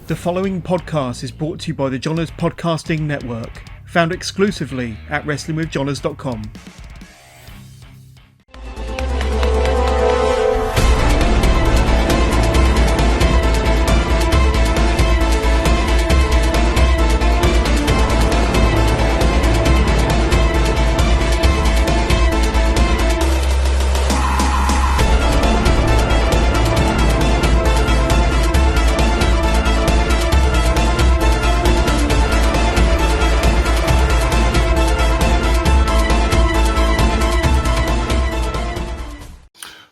The following podcast is brought to you by the Johners Podcasting Network, found exclusively at WrestlingWithJohners.com.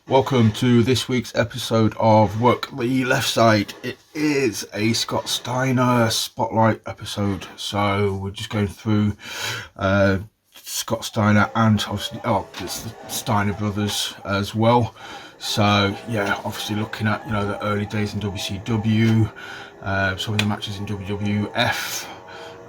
Welcome to this week's episode of Work the Left Side. It is a Scott Steiner spotlight episode, so we're just going through Scott Steiner and obviously it's the Steiner brothers as well. So yeah, obviously looking at the early days in WCW, some of the matches in WWF,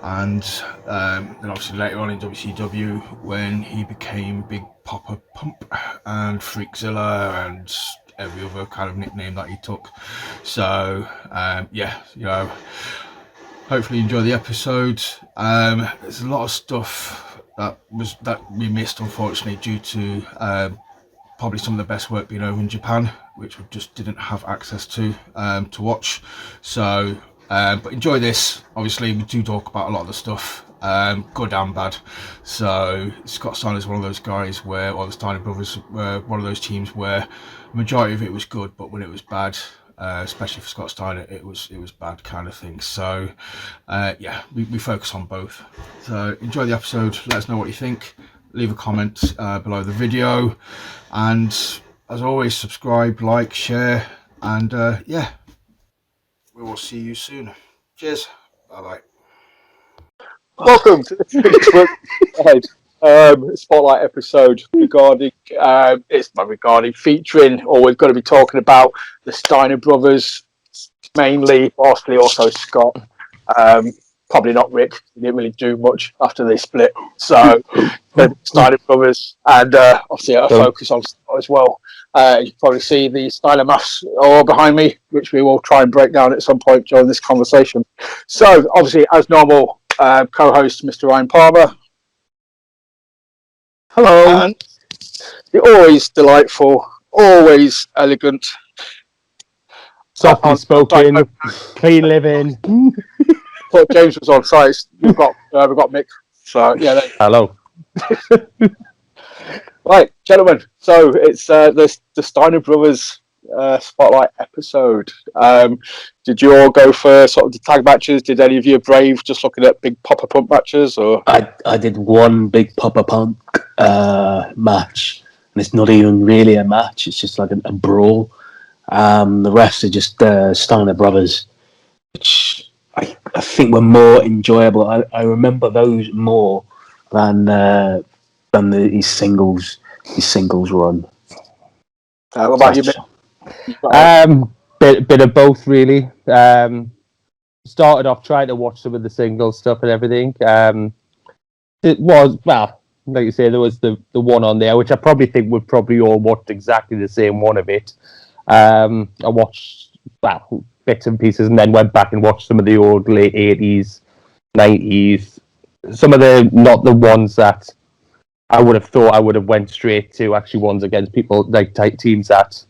and then obviously later on in WCW when he became Big Poppa Pump and Freakzilla and every other kind of nickname that he took. So hopefully you enjoy the episode. There's a lot of stuff that we missed, unfortunately, due to probably some of the best work being over in Japan, which we just didn't have access to watch. So but enjoy this. Obviously we do talk about a lot of the stuff, good and bad. So Scott Steiner is one of those guys where, or the Steiner brothers were one of those teams where the majority of it was good, but when it was bad, especially for Scott Steiner, it was bad kind of thing. So we focus on both. So enjoy the episode. Let us know what you think. Leave a comment below the video, and as always, subscribe, like, share, and we will see you soon. Cheers. Bye-bye. Welcome to the Work Ahead spotlight episode regarding featuring, or we're going to be talking about the Steiner brothers, mainly, possibly also Scott. Probably not Rick. He didn't really do much after they split. So the Steiner brothers, and obviously a focus on Scott as well. You can probably see the Steiner maths all behind me, which we will try and break down at some point during this conversation. So obviously, as normal, co-host Mr. Ryan Palmer. Hello. And the always delightful, always elegant, softly spoken, clean living. Thought James was on site. We've got Mick. So yeah. Hello. Right, gentlemen. So it's the Steiner brothers spotlight episode. Did you all go for sort of the tag matches? Did any of you brave just looking at Big Poppa Pump matches? Or I did one Big Poppa Pump match, and it's not even really a match. It's just like a brawl. The rest are just Steiner brothers, which I think were more enjoyable. I remember those more than his singles run. what about you, Mick? Bit of both, really. Started off trying to watch some of the singles stuff and everything. It was, well, like you say, there was the one on there, which I probably think we've probably all watched exactly the same one of it. I watched bits and pieces, and then went back and watched some of the old late 80s, 90s. Some of the, not the ones that I would have thought I would have went straight to, actually ones against people, like teams that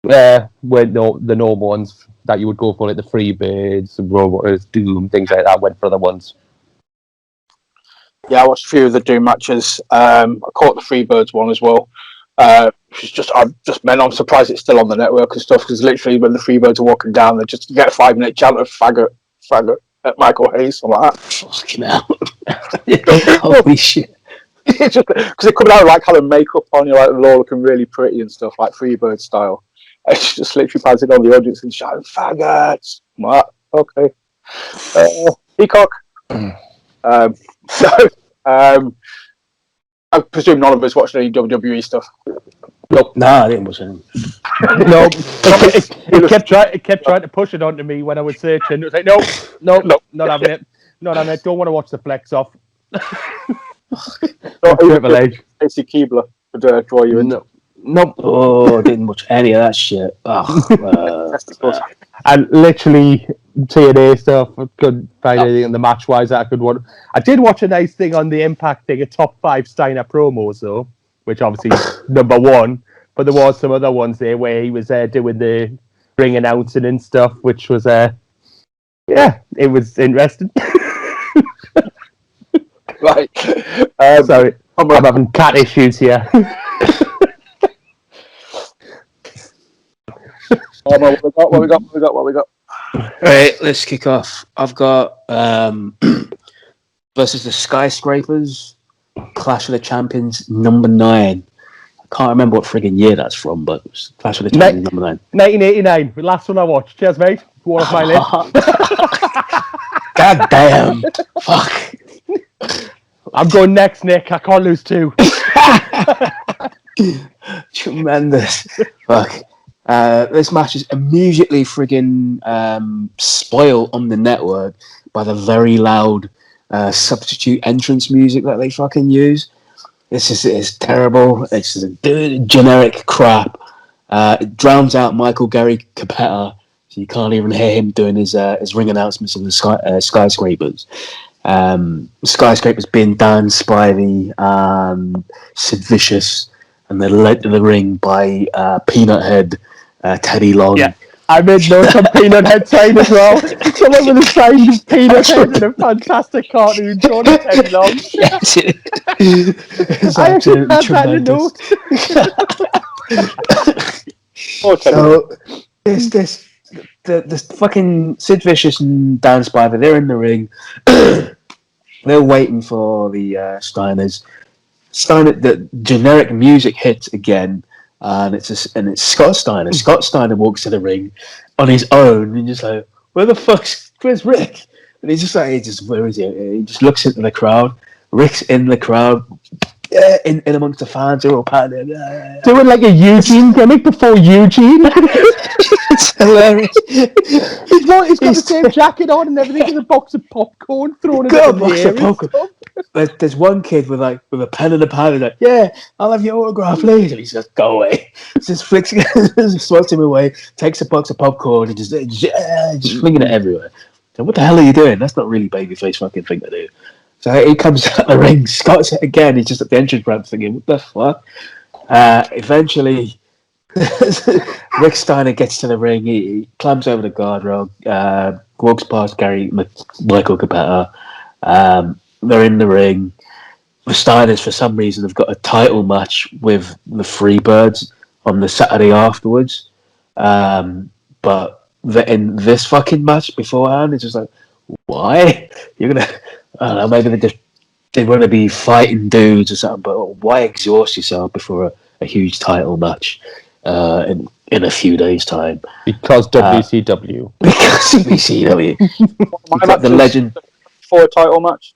were the normal ones that you would go for, like the Freebirds, Robots, Doom, things like that. Went for the ones. Yeah, I watched a few of the Doom matches. I caught the Freebirds one as well. I'm surprised it's still on the network and stuff, because literally when the Freebirds are walking down, they just get a 5-minute chant of faggot at Michael Hayes, something like that. Fucking hell. Holy shit. It's just because they're coming out like having makeup on, like they're all looking really pretty and stuff, like Freebird style. It's just literally passing on the audience and shouting faggots. What? Okay. Peacock. I presume none of us watched any WWE stuff. Nope. Nah, I didn't watch any. No, it kept trying to push it onto me when I was searching. It was like, no, not having it. Not having it. Don't want to watch the Flex Off. Triple H. AC Keebler would draw you in. Nope. Oh, I didn't watch any of that shit. And literally, TNA stuff. I couldn't find anything in the match wise that I could watch. I did watch a nice thing on the Impact thing, a top 5 Steiner promos though, which obviously is number 1. But there was some other ones there where he was doing the ring announcing and stuff, which was it was interesting. Right. Sorry, I'm having cat issues here. What we got? Right, let's kick off. I've got versus the Skyscrapers, Clash of the Champions number 9. I can't remember what friggin' year that's from, but it was Clash of the Champions number 9. 1989, the last one I watched. Cheers, mate. One off my list. God damn. Fuck. I'm going next, Nick. I can't lose 2. Tremendous. Fuck. This match is immediately friggin' spoiled on the network by the very loud substitute entrance music that they fucking use. It's terrible. It's just generic crap. It drowns out Michael Gary Capetta, so you can't even hear him doing his ring announcements of the Skyscrapers. Skyscrapers being danced by the Sid Vicious, and they're led to the ring by Peanut Head Teddy Long. Yeah, I made notes on Peanut Head sign as well. Someone with a sign of Peanut Head in a fantastic cartoon drawn of Teddy Long. Yes, it's I actually absolutely had that in the notes. So this the fucking Sid Vicious and Dan Spiver, they're in the ring. They're waiting for the Steiners. The generic music hits again, and it's Scott Steiner. Scott Steiner walks to the ring on his own, and just like, where's Rick? And he's just like, where is he? He just looks into the crowd. Rick's in the crowd, in amongst the fans. They're all patting him. Doing like a Eugene gimmick before Eugene. It's hilarious. He's got the same jacket on and everything, and a box of popcorn thrown in the air. There's one kid with a pen and a pad, and like, yeah, I'll have your autograph later. He says, go away. Just flicks, swats him away, takes a box of popcorn, and just flinging it everywhere. So what the hell are you doing? That's not really babyface fucking thing to do. So he comes out the ring, Scott's it again. He's just at the entrance ramp thinking, what the fuck? Eventually, Rick Steiner gets to the ring. He climbs over the guardrail, walks past Michael Capetta. They're in the ring. The Steiners, for some reason, have got a title match with the Freebirds on the Saturday afterwards. But in this fucking match beforehand, it's just like, why? You're gonna, I don't know, maybe they want to be fighting dudes or something, but why exhaust yourself before a huge title match in a few days' time? Because WCW. Because WCW. You've got the legend for a title match.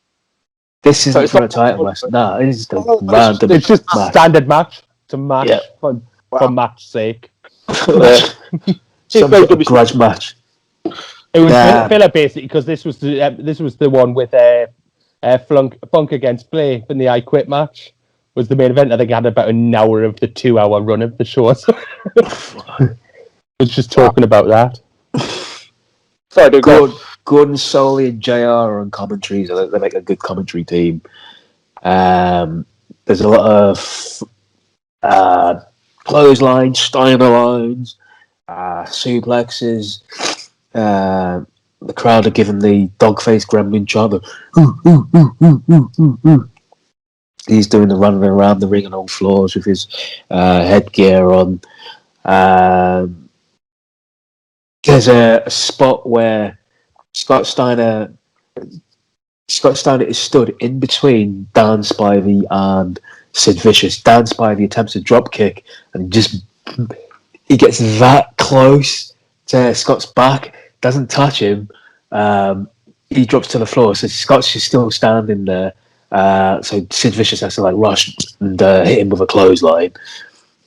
This isn't for a title match. No, it's just a random It's just match. standard match. It's a match for match sake. Some sort of grudge match. It was filler basically because this was the one with Funk against Play in the I Quit match was the main event. I think I had about an hour of the 2-hour run of the show. So I was just talking about that. Sorry, Gordon Soley and JR are on commentary, so they make a good commentary team. There's a lot of clotheslines, Steiner lines, suplexes. The crowd are giving the dog-faced gremlin chant. He's doing the running around the ring on all floors with his headgear on. There's a spot where Scott Steiner is stood in between Dan Spivey and Sid Vicious. Dan Spivey attempts a drop kick and he gets that close to Scott's back, doesn't touch him. He drops to the floor. So Scott's just still standing there. So Sid Vicious has to rush and hit him with a clothesline.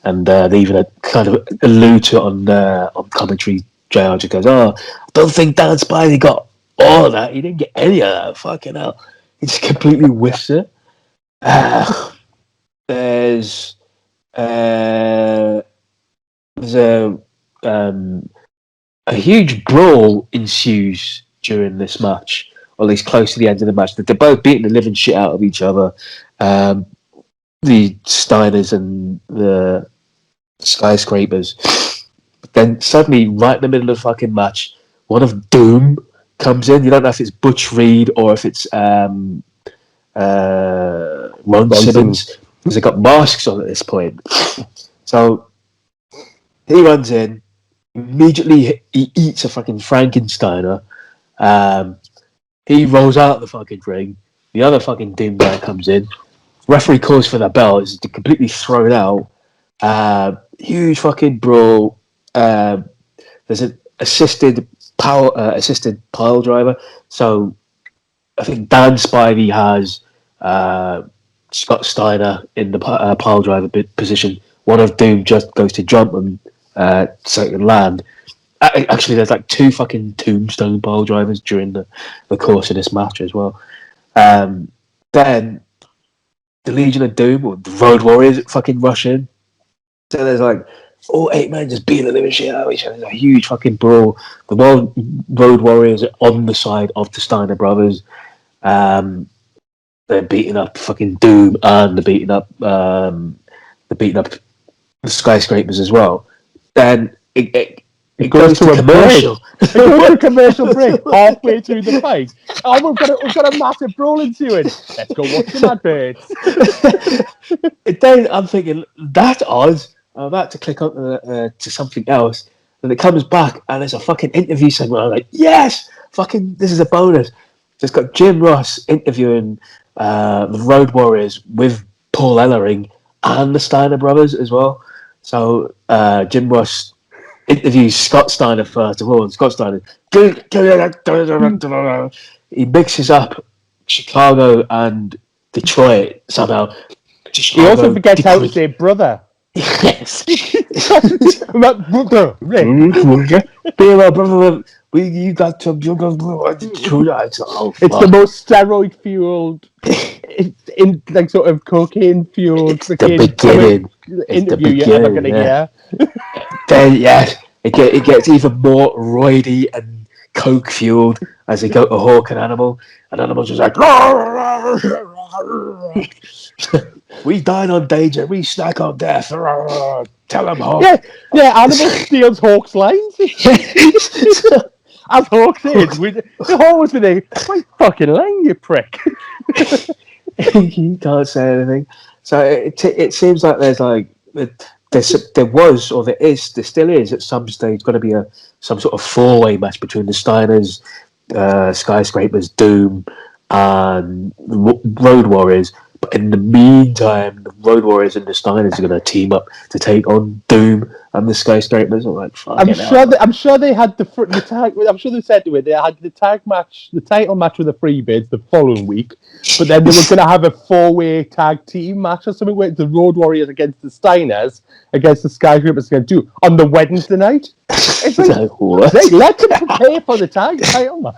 And they even kind of allude to it on commentary. JR just goes, I don't think Dan Spivey got all of that. He didn't get any of that. Fucking hell. He just completely whiffs it. There's a a huge brawl ensues during this match, or at least close to the end of the match. They're both beating the living shit out of each other. The Steiners and the Skyscrapers. But then suddenly, right in the middle of the fucking match, one of Doom comes in. You don't know if it's Butch Reed or if it's Ron Simmons, because they got masks on at this point. So he runs in, immediately he eats a fucking Frankensteiner. He rolls out the fucking ring. The other fucking Doom guy comes in. Referee calls for the bell. It's completely thrown out. Huge fucking brawl. There's an assisted pile driver. So I think Dan Spivey has Scott Steiner in the pile driver position. One of Doom just goes to jump and so it can land. Actually, there's like 2 fucking tombstone pile drivers during the course of this match as well. Then the Legion of Doom, or the Road Warriors, fucking rush in. So there's like all 8 men just beating the living shit out of each other. There's a huge fucking brawl. The Road Warriors are on the side of the Steiner brothers. They're beating up fucking Doom, and they're beating up the Skyscrapers as well. Then it goes to commercial. It goes to a commercial break halfway through the fight. Oh, we've got a massive brawl ensuing. Let's go watch some adverts. Then I'm thinking, that's odd. I'm about to click on to something else, and it comes back, and there's a fucking interview segment. I'm like, yes, fucking, this is a bonus. So it's got Jim Ross interviewing the Road Warriors with Paul Ellering and the Steiner brothers as well. So Jim Ross interviews Scott Steiner first of all, and Scott Steiner he mixes up Chicago and Detroit somehow. He also forgets how to say brother. Yes. Brother, Rick. Be my brother. You got to. It's the most steroid fueled, in like sort of cocaine fueled. It's the beginning. Interview you're ever gonna hear. Then it gets even more roidy and coke fueled as they go to hawk an animal, and Animal's just like, we dine on danger, we snack on death. Tell them Hawk. Yeah. Animal steals Hawk's lines. As Hawk says, the Hawk was with a quite fucking line, you prick. You can't say anything. So it seems like there's like there still is at some stage going to be some sort of 4-way match between the Steiners, Skyscrapers, Doom, and Road Warriors. But in the meantime, the Road Warriors and the Steiners are going to team up to take on Doom and the Skyscrapers. I'm like, I'm sure they had the tag. I'm sure they said to it they had the tag match, the title match with the Freebirds the following week. But then they were going to have a 4-way tag team match or something where the Road Warriors against the Steiners against the Skyscrapers going to do on the Wednesday night. It's like, they let them prepare for the tag title match.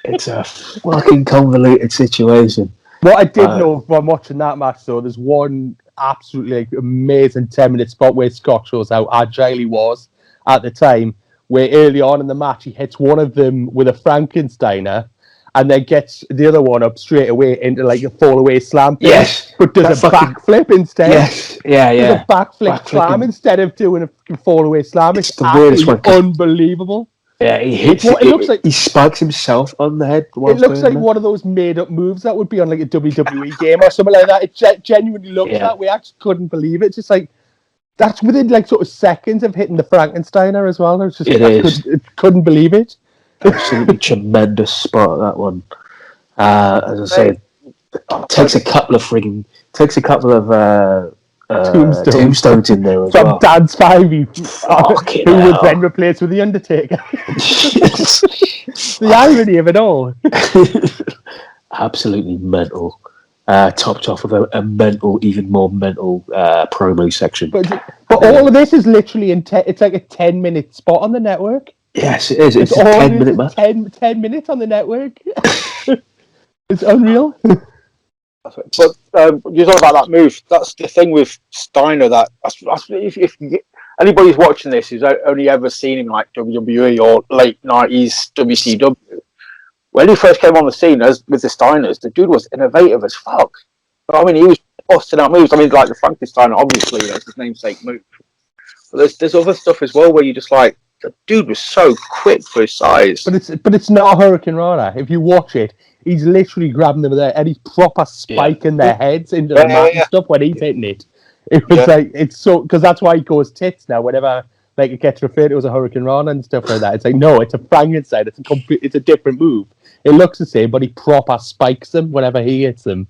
It's a fucking convoluted situation. What I did know from watching that match, though, there's one absolutely amazing 10-minute spot where Scott shows how agile he was at the time, where early on in the match he hits one of them with a Frankensteiner and then gets the other one up straight away into like a fall-away slam. Yes. But does a backflip instead. Yes. Yeah. Does a backflip slam instead of doing a fall-away slam. It's the weirdest one. Unbelievable. Yeah, he hits it. Looks like he spikes himself on the head. It looks like one of those made-up moves that would be on like a WWE game or something like that. It genuinely looks that way. I just couldn't believe it. It's just like that's within like sort of seconds of hitting the Frankensteiner as well. Couldn't believe it. Absolutely tremendous spot, that one. As I say, takes a couple of tombstones in there as well. Dan Spivey, who was then replaced with The Undertaker. The irony of it all. Absolutely mental. Topped off with a mental, even more mental promo section. But all of this is literally it's like a 10-minute spot on the network. Yes, it is. It's a 10-minute match. 10 minutes on the network. It's unreal. But you talk about that move. That's the thing with Steiner. That if anybody who's watching this who's only ever seen him like WWE or late 90s WCW, when he first came on the scene with the Steiners, the dude was innovative as fuck. I mean, he was busting out moves. I mean, like the Frankenstein, obviously, that's his namesake move. But there's other stuff as well where you just like, the dude was so quick for his size. But it's not a Hurricane Rana. If you watch it, he's literally grabbing them there and he's proper spiking their heads into the mat and stuff when he's hitting it. It was like, it's so, because that's why he goes tits now whenever like it gets referred to as a Hurricane Rana and stuff like that. It's like, no, it's a Frankenstein. It's a different move. It looks the same, but he proper spikes them whenever he hits them.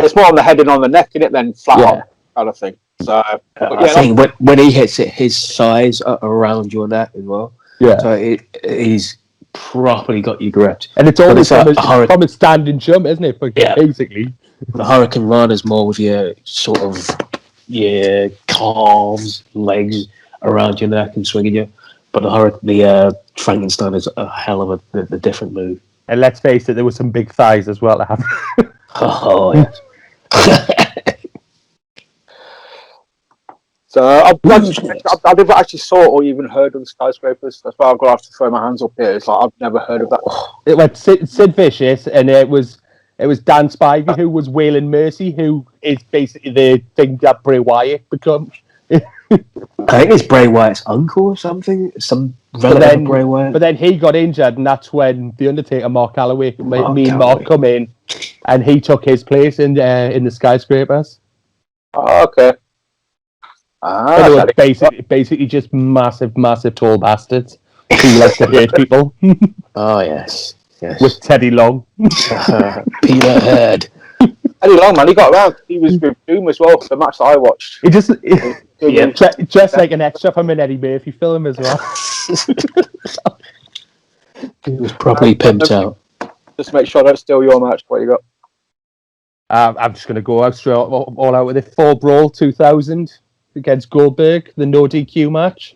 It's more on the head and on the neck, isn't it, than flat on kind of thing. So, I think when he hits it, his size around your neck as well. Yeah. So he's properly got you gripped. And it's always from a standing jump, isn't it? Basically. The Hurricane Run is more with your sort of your calves, legs around your neck and swinging you. But the Frankenstein is a hell of a different move. And let's face it, there were some big thighs as well to have. Oh, yeah. So I've never actually saw or even heard of the Skyscrapers. That's why I've got to have to throw my hands up here. It's like I've never heard of that. It went Sid Vicious, and it was Dan Spivey who was Waylon Mercy, who is basically the thing that Bray Wyatt becomes. I think it's Bray Wyatt's uncle or something. Some relative of Bray Wyatt. But then he got injured, and that's when the Undertaker, Mark Calloway, Mark come in, and he took his place in the Skyscrapers. Oh, okay. But it was basically just massive tall bastards who like to hurt people. Oh yes. With Teddy Long. Peter Head. Teddy Long, man, he got around. He was with Doom as well for the match that I watched. He just like an extra from an Eddie Murphy film as well. He was properly pimped out. Just make sure I don't steal your match. What you got? I'm just going to go out straight all out with it. Fall Brawl 2000 against Goldberg, the no DQ match.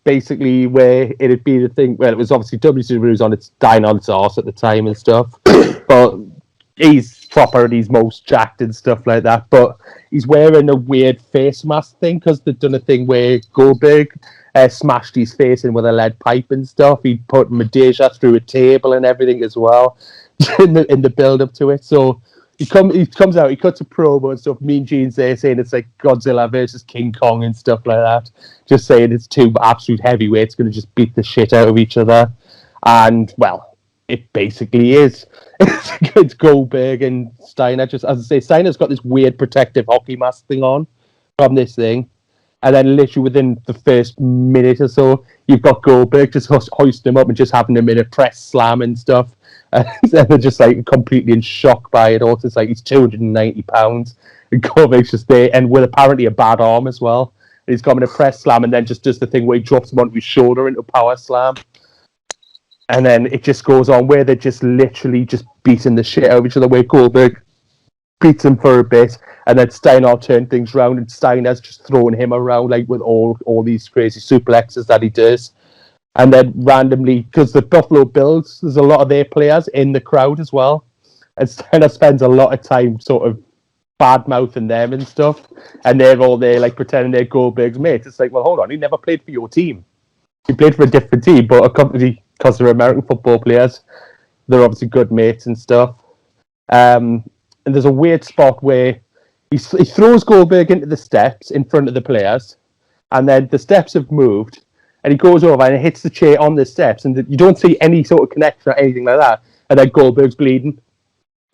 Basically, where it'd be the thing. Well, it was obviously WCW was on its dying on its arse at the time and stuff, but he's proper and he's most jacked and stuff like that. But he's wearing a weird face mask thing because they've done a thing where Goldberg smashed his face in with a lead pipe and stuff. He put Medeja through a table and everything as well in the build up to it. So. He comes out, he cuts a promo and stuff. Mean Gene's there saying it's like Godzilla versus King Kong and stuff like that. Just saying it's two absolute heavyweights going to just beat the shit out of each other. And, well, it basically is. It's Goldberg and Steiner. Just as I say, Steiner's got this weird protective hockey mask thing on from this thing. And then literally within the first minute or so, you've got Goldberg just hoisting him up and just having him in a press slam and stuff. And they're just like completely in shock by it all. It's like he's 290 pounds. And Goldberg's just there and with apparently a bad arm as well. And he's got him in a press slam and then just does the thing where he drops him onto his shoulder into a power slam. And then it just goes on where they're just literally just beating the shit out of each other, where Goldberg beats him for a bit, and then Steiner turned things around, and Steiner's just throwing him around like with all these crazy suplexes that he does. And then randomly, because the Buffalo Bills, there's a lot of their players in the crowd as well, and Steiner spends a lot of time sort of bad-mouthing them and stuff, and they're all there like pretending they're Goldberg's mates. It's like, well, hold on, he never played for your team. He played for a different team, but because they're American football players, they're obviously good mates and stuff. And there's a weird spot where he throws Goldberg into the steps in front of the players, and then the steps have moved, and he goes over and hits the chair on the steps, and you don't see any sort of connection or anything like that. And then Goldberg's bleeding,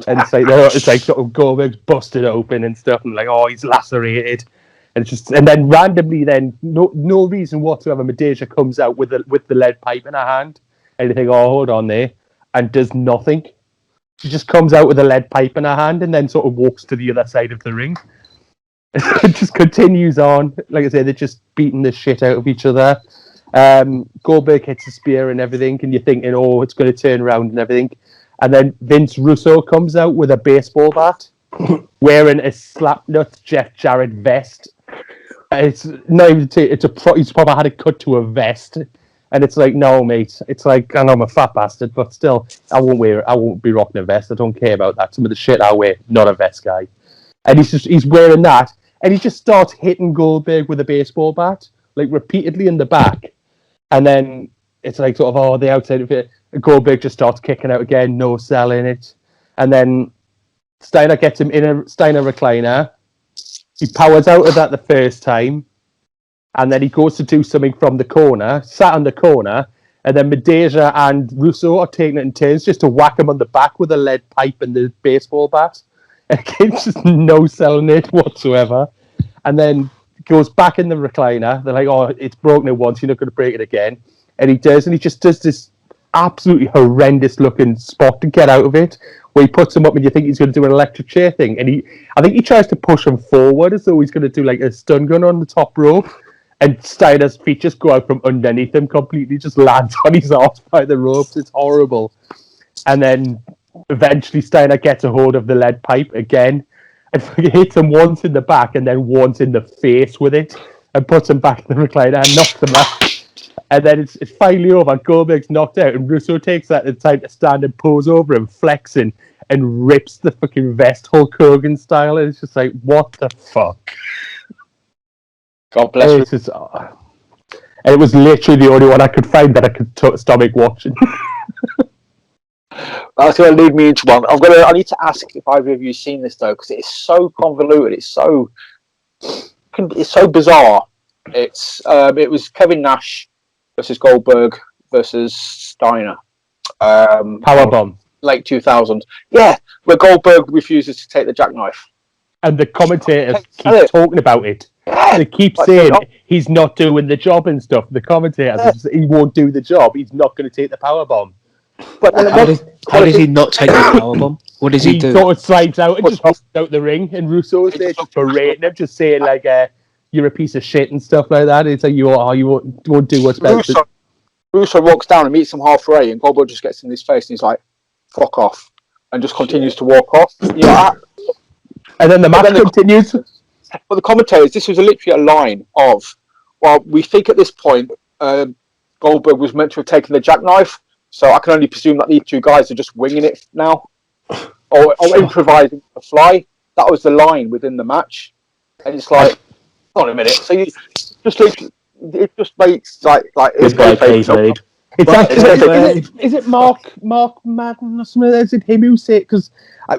and it's like sort of Goldberg's busted open and stuff, and like, oh, he's lacerated, and then randomly, then no reason whatsoever, Medeja comes out with the lead pipe in her hand, and you think, oh, hold on there, and does nothing. She just comes out with a lead pipe in her hand and then sort of walks to the other side of the ring. It just continues on. Like I said, they're just beating the shit out of each other. Goldberg hits a spear and everything, and you're thinking, oh, it's going to turn around and everything. And then Vince Russo comes out with a baseball bat, wearing a Slapnuts Jeff Jarrett vest. It's not even he's probably had it cut to a vest. And it's like, no, mate. It's like, I know I'm a fat bastard, but still, I won't be rocking a vest. I don't care about that. Some of the shit I wear, not a vest guy. And he's wearing that, and he just starts hitting Goldberg with a baseball bat, like repeatedly in the back. And then it's like sort of, oh, the outside of it. And Goldberg just starts kicking out again, no selling it. And then Steiner gets him in a Steiner recliner. He powers out of that the first time. And then he goes to do something from the corner, sat on the corner. And then Medeja and Russo are taking it in turns just to whack him on the back with a lead pipe and the baseball bat. And again, just no selling it whatsoever. And then goes back in the recliner. They're like, oh, it's broken it once, you're not going to break it again. And he does, and he just does this absolutely horrendous looking spot to get out of it, where he puts him up and you think he's going to do an electric chair thing. And I think he tries to push him forward as though he's going to do like a stun gun on the top rope. And Steiner's feet just go out from underneath him completely, just lands on his arse by the ropes. It's horrible. And then eventually Steiner gets a hold of the lead pipe again, and hits him once in the back and then once in the face with it, and puts him back in the recliner and knocks him out. And then it's finally over. Goldberg's knocked out, and Russo takes that as time to stand and pose over him, flexing, and rips the fucking vest Hulk Hogan style. And it's just like, what the fuck? God bless you. And it was literally the only one I could find that I could stomach watching. That's going to lead me into one. I need to ask if either of you have seen this though, because it's so convoluted. It's so bizarre. It was Kevin Nash versus Goldberg versus Steiner. Powerbomb. Late 2000. Yeah, where Goldberg refuses to take the jackknife. And the commentators keep talking about it. They keep saying he's not doing the job and stuff. The commentators, he won't do the job. He's not going to take the powerbomb. But how does he not take the powerbomb? What does he do? He sort of slides out and just hops out the ring, and Russo's there just berating him, just saying like, "You're a piece of shit" and stuff like that. It's like you won't do what's best. Russo walks down and meets him halfway, and Goldberg just gets in his face, and he's like, "Fuck off," and just continues to walk off. And then the match continues. But the commentators, this was literally a line of, well, we think at this point Goldberg was meant to have taken the jackknife, so I can only presume that these two guys are just winging it now, or improvising a fly. That was the line within the match, and it's like, hold on a minute. So you just literally, it just makes like This guy pays lead. Is it Mark Madden or something? Is it him who said? Because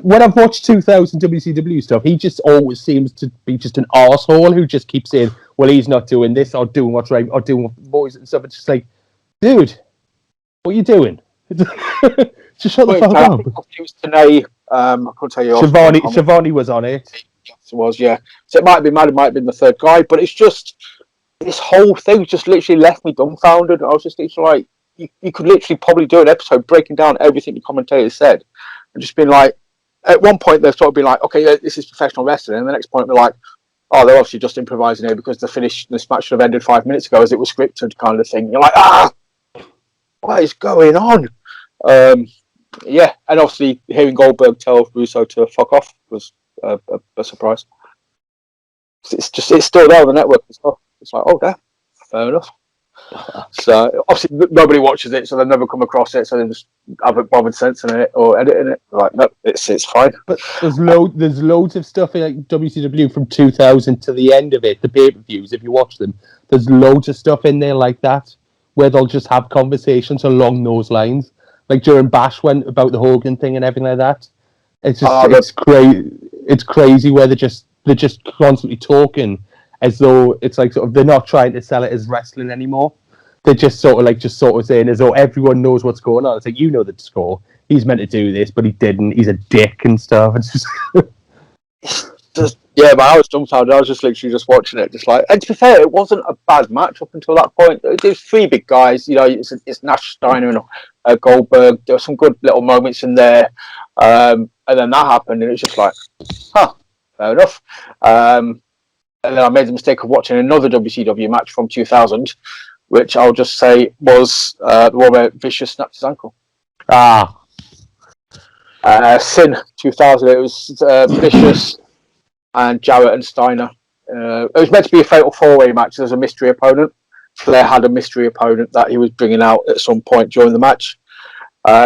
when I've watched 2000 WCW stuff, he just always seems to be just an arsehole who just keeps saying, well, he's not doing this or doing what's right or doing what the boys and stuff. It's just like, dude, what are you doing? Just shut the fuck up. It was Tenay, I can't tell you. Shivani was on it. Yes, it was, yeah. So it might have been the third guy, but it's just, this whole thing just literally left me dumbfounded. I was just literally like, you could literally probably do an episode breaking down everything the commentators said, and just been like, at one point they've sort of been like, okay, this is professional wrestling, and the next point they're like, oh, they're obviously just improvising here because this match should have ended 5 minutes ago as it was scripted, kind of thing. You're like, what is going on? Yeah, and obviously hearing Goldberg tell Russo to fuck off was a surprise. It's still there on the network and stuff. It's like, oh, damn, fair enough. So obviously nobody watches it, so they've never come across it, so they just haven't bothered censoring it or editing it. They're like, no, it's fine. But there's loads of stuff in like WCW from 2000 to the end of it, the pay-per-views. If you watch them, there's loads of stuff in there like that where they'll just have conversations along those lines, like during Bash went about the Hogan thing and everything like that. It's just it's crazy. It's crazy where they're just constantly talking as though it's like sort of they're not trying to sell it as wrestling anymore. They're just sort of saying as though everyone knows what's going on. It's like, you know the score. He's meant to do this, but he didn't. He's a dick and stuff. It's just yeah, but I was dumbfounded. I was just literally just watching it, just like. And to be fair, it wasn't a bad match up until that point. There's three big guys. You know, it's Nash, Steiner, and Goldberg. There were some good little moments in there, and then that happened, and it was just like, fair enough. And then I made the mistake of watching another WCW match from 2000, which I'll just say was the one where Vicious snapped his ankle. Sin 2000. It was Vicious and Jarrett and Steiner. It was meant to be a fatal four-way match. There's a mystery opponent. Flair had a mystery opponent that he was bringing out at some point during the match.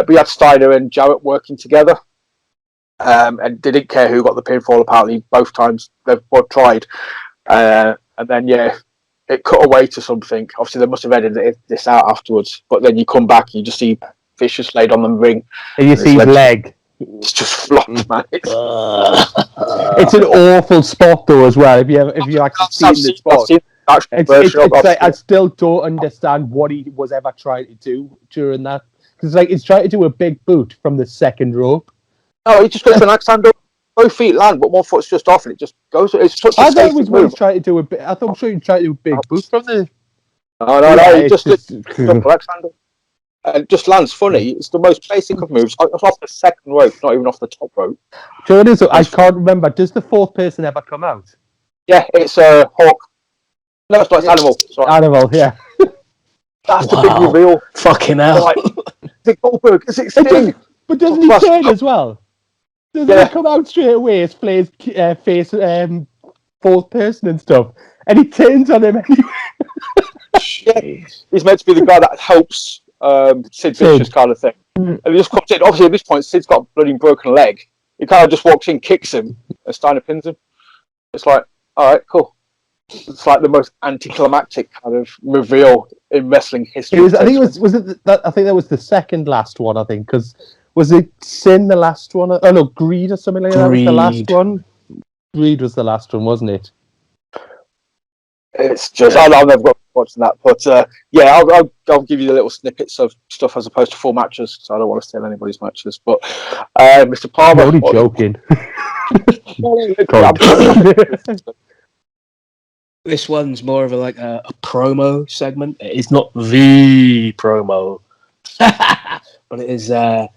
We had Steiner and Jarrett working together. and they didn't care who got the pinfall. Apparently, both times they've both tried, and then it cut away to something. Obviously, they must have edited this out afterwards. But then you come back, and you just see Vicious laid on the ring, and you see his leg. It's just flopped, man. It's an awful spot though, as well. If you actually seen the spot, it's like, I still don't understand what he was ever trying to do during that, because like he's trying to do a big boot from the second rope. No, he just goes for an axe handle. Both feet land, but one foot's just off, and it just goes. It's such a I thought it was when he's trying to do a bit. I thought he was trying to do a big boot from the. No, he just axe handle. And it just lands funny. It's the most basic of moves. It's off the second rope, not even off the top rope. So it is. I can't remember. Does the fourth person ever come out? Yeah, it's Hawk. No, it's not. It's Animal. Sorry. Animal, yeah. That's the big reveal. Fucking hell. Like, is it Goldberg? Is it Sting? But doesn't he turn as well? Doesn't he come out straight away as Flair's face fourth person and stuff? And he turns on him anyway. Yeah, he's meant to be the guy that helps Sid Vicious kind of thing. And he just comes in. Obviously, at this point, Sid's got a bloody broken leg. He kind of just walks in, kicks him, and Steiner pins him. It's like, all right, cool. It's like the most anticlimactic kind of reveal in wrestling history. I think that was the second last one. I think, because was it Sin the last one? Oh no, Greed or something like that was the last one. Greed was the last one, wasn't it? It's just I'll never got watching that, but I'll give you the little snippets of stuff as opposed to full matches, so I don't want to steal anybody's matches. But Mr. Palmer, I'm only joking. This one's more of a promo segment. It's not the promo, but it is a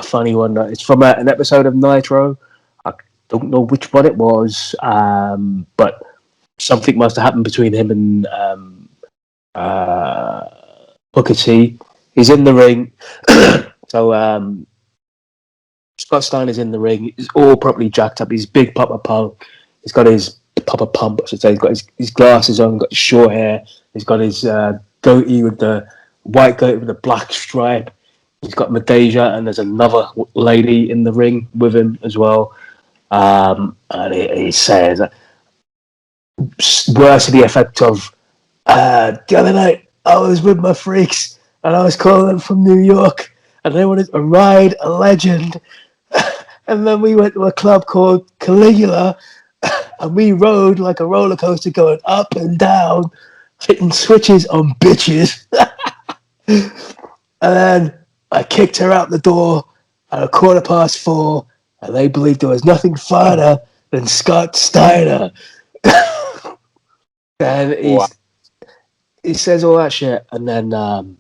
funny one. It's from an episode of Nitro. I don't know which one it was, but something must have happened between him and Booker T. He's in the ring. So Scott Steiner's in the ring. He's all properly jacked up. He's Big Poppa Pump. He's got his Poppa Pump, I should say. He's got his glasses on, got his short hair. He's got his goatee with the white goatee with the black stripe. He's got Medeja, and there's another lady in the ring with him as well. And he says, words to the effect of, the other night I was with my freaks and I was calling them from New York and they wanted to ride a legend. And then we went to a club called Caligula and we rode like a roller coaster going up and down, hitting switches on bitches. And then I kicked her out the door at 4:15 and they believed there was nothing finer than Scott Steiner. And he says all that shit, and then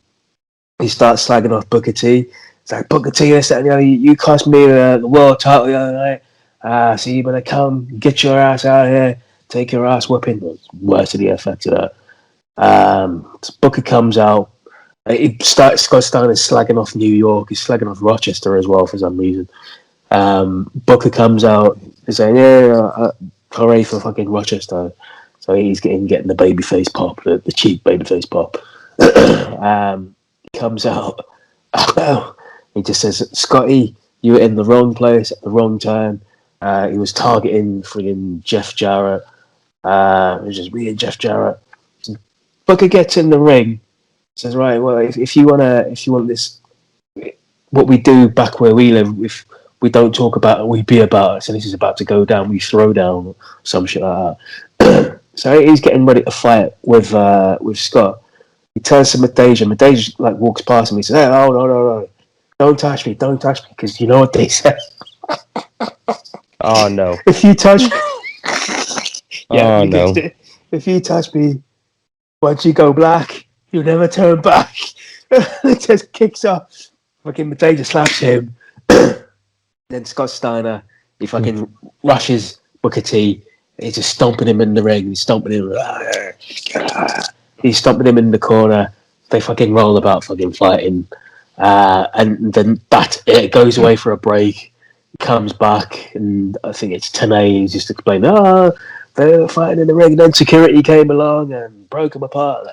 he starts slagging off Booker T. It's like, Booker T, this, that, and the other, you cost me the world title the other night, so you better come, get your ass out of here, take your ass whipping. Words to the effect of that. So Booker comes out. Scott Steiner slagging off New York. He's slagging off Rochester as well for some reason. Booker comes out. He's saying, hooray for fucking Rochester. So he's getting the babyface pop, the cheap babyface pop. He comes out. He just says, Scotty, you were in the wrong place at the wrong time. He was targeting friggin' Jeff Jarrett. It was just me and Jeff Jarrett. Booker gets in the ring. Says, right, well, if you want this, what we do back where we live, if we don't talk about it, we be about it. So this is about to go down, we throw down, or some shit like that. So he's getting ready to fight with Scott. He turns to Medeja. Medeja like walks past him. He says, "Hey, no, don't touch me, because you know what they say." Oh no! If you touch me, no! If you touch me, once you go black, you never turn back. He just kicks off. Fucking Medeja slaps him. Then Scott Steiner, he fucking rushes Booker T. He's just stomping him in the ring. He's stomping him. He's stomping him in the corner. They fucking roll about fucking fighting. And then it goes away for a break. Comes back, and I think it's Tenay. He's just explaining, they were fighting in the ring. And then security came along and broke them apart.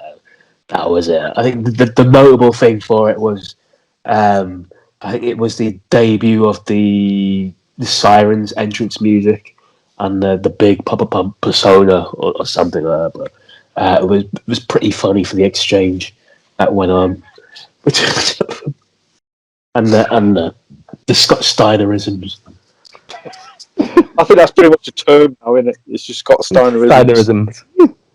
That was it. I think the notable thing for it was, I think it was the debut of the Sirens entrance music and the Big Poppa Pump persona or something like that. But it was pretty funny for the exchange that went on. and the Scott Steinerisms. I think that's pretty much a term now, isn't it? It's just Scott Steinerisms.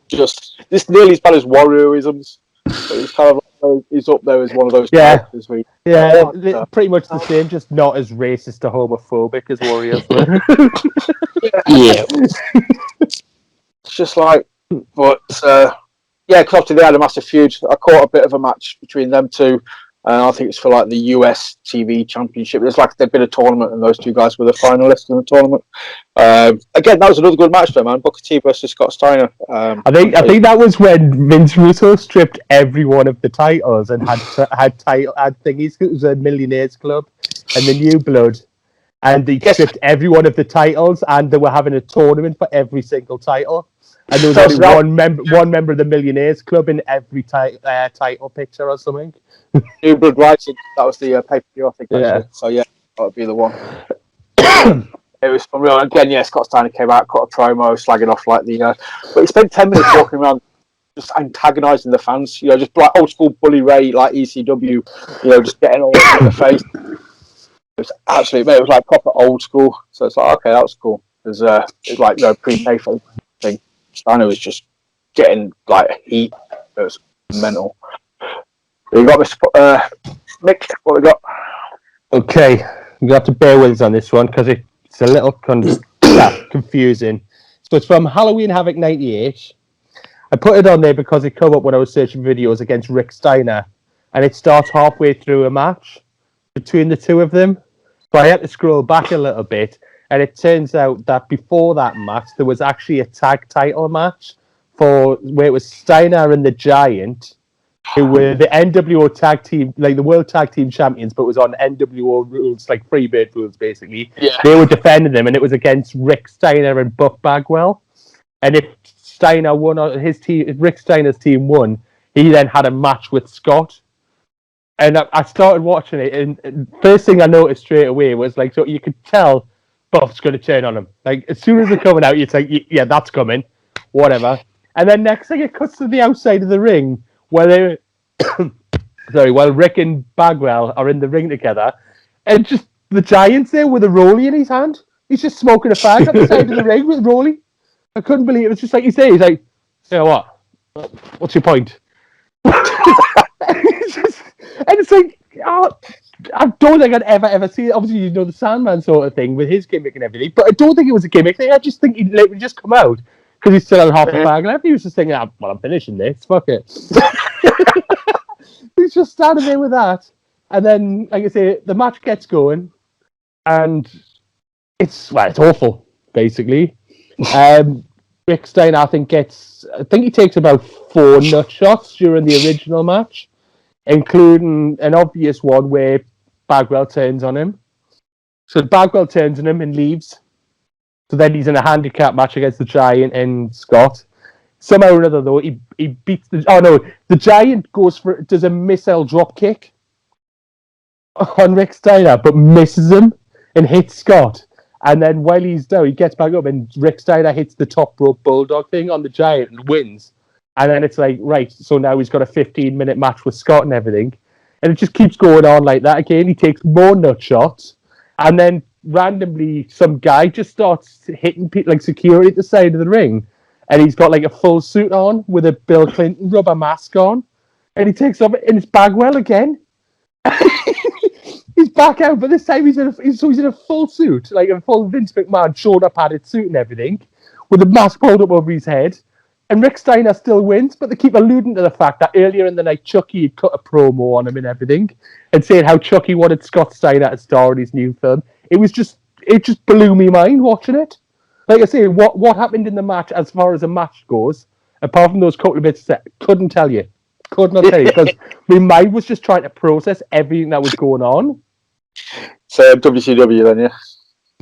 Just it's nearly as bad as Warriorisms. But it's kind of like, he's up there as one of those characters. Pretty much the same, just not as racist or homophobic as Warriors were. Yeah. It's just like, but yeah, because obviously they had a massive feud. I caught a bit of a match between them two. I think it's for like the US TV Championship. It's like there'd been a tournament, and those two guys were the finalists in the tournament. Again, that was another good match, though, man. Booker T versus Scott Steiner. I think that was when Vince Russo stripped every one of the titles and had thingies. It was a Millionaires Club and the New Blood, and they stripped every one of the titles, and they were having a tournament for every single title. And there was only one member of the Millionaires Club in every title picture or something. New Blood Rising, that was the pay-per-view, I think. Yeah. So yeah, that would be the one. It was unreal. Again, yeah, Scott Steiner came out, cut a promo, slagging off like the. But he spent 10 minutes walking around, just antagonising the fans. You know, just like old school Bully Ray, like ECW. You know, just getting all in the face. It was absolutely, mate. It was like proper old school. So it's like, okay, that was cool. It was like pre-pay thing. Steiner was just getting like heat. It was mental. You got Mr. Mick, what we got? Okay, you have to bear with us on this one because it's a little confusing. So it's from Halloween Havoc 98. I put it on there because it came up when I was searching videos against Rick Steiner, and it starts halfway through a match between the two of them. So I had to scroll back a little bit, and it turns out that before that match, there was actually a tag title match where it was Steiner and the Giant, who were the NWO tag team, like the World Tag Team Champions, but was on NWO rules, like Freebird rules, basically. Yeah. They were defending them, and it was against Rick Steiner and Buff Bagwell. And if Steiner won, or if Rick Steiner's team won, he then had a match with Scott. And I started watching it, and first thing I noticed straight away was like, so you could tell Buff's going to turn on him. Like, as soon as they're coming out, you're like, yeah, that's coming, whatever. And then next thing, it cuts to the outside of the ring, where while Rick and Bagwell are in the ring together, and just the Giant's there with a rollie in his hand. He's just smoking a fag at the side of the ring with a rollie. I couldn't believe it. It's just like he's there. He's like, you know what? What's your point? And it's like, I don't think I'd ever see it. Obviously, you know, the Sandman sort of thing with his gimmick and everything, but I don't think it was a gimmick thing. I just think he'd literally just come out because he's still on half a fag left. He was just thinking, well, I'm finishing this. Fuck it. He's just standing there with that. And then, like I say, the match gets going, and it's awful, basically. Rick Steiner, I think he takes about 4 nut shots during the original match, including an obvious one where Bagwell turns on him. So Bagwell turns on him and leaves. So then he's in a handicap match against the Giant and Scott. Somehow or another, though, he beats the Giant does a missile drop kick on Rick Steiner, but misses him and hits Scott. And then while he's down, he gets back up, and Rick Steiner hits the top rope bulldog thing on the Giant and wins. And then it's like, right, so now he's got a 15-minute match with Scott and everything. And it just keeps going on like that again. He takes more nut shots, and then randomly some guy just starts hitting people, like security at the side of the ring. And he's got like a full suit on with a Bill Clinton rubber mask on. And he takes off, and it's Bagwell again. He's back out, but this time he's in a full suit, like a full Vince McMahon shoulder padded suit and everything, with a mask pulled up over his head. And Rick Steiner still wins, but they keep alluding to the fact that earlier in the night Chucky had cut a promo on him and everything, and saying how Chucky wanted Scott Steiner to star in his new film. It just blew me mind watching it. Like I say, what happened in the match as far as a match goes, apart from those couple of bits, couldn't tell you. Could not tell you, because my mind was just trying to process everything that was going on. So WCW then, yeah.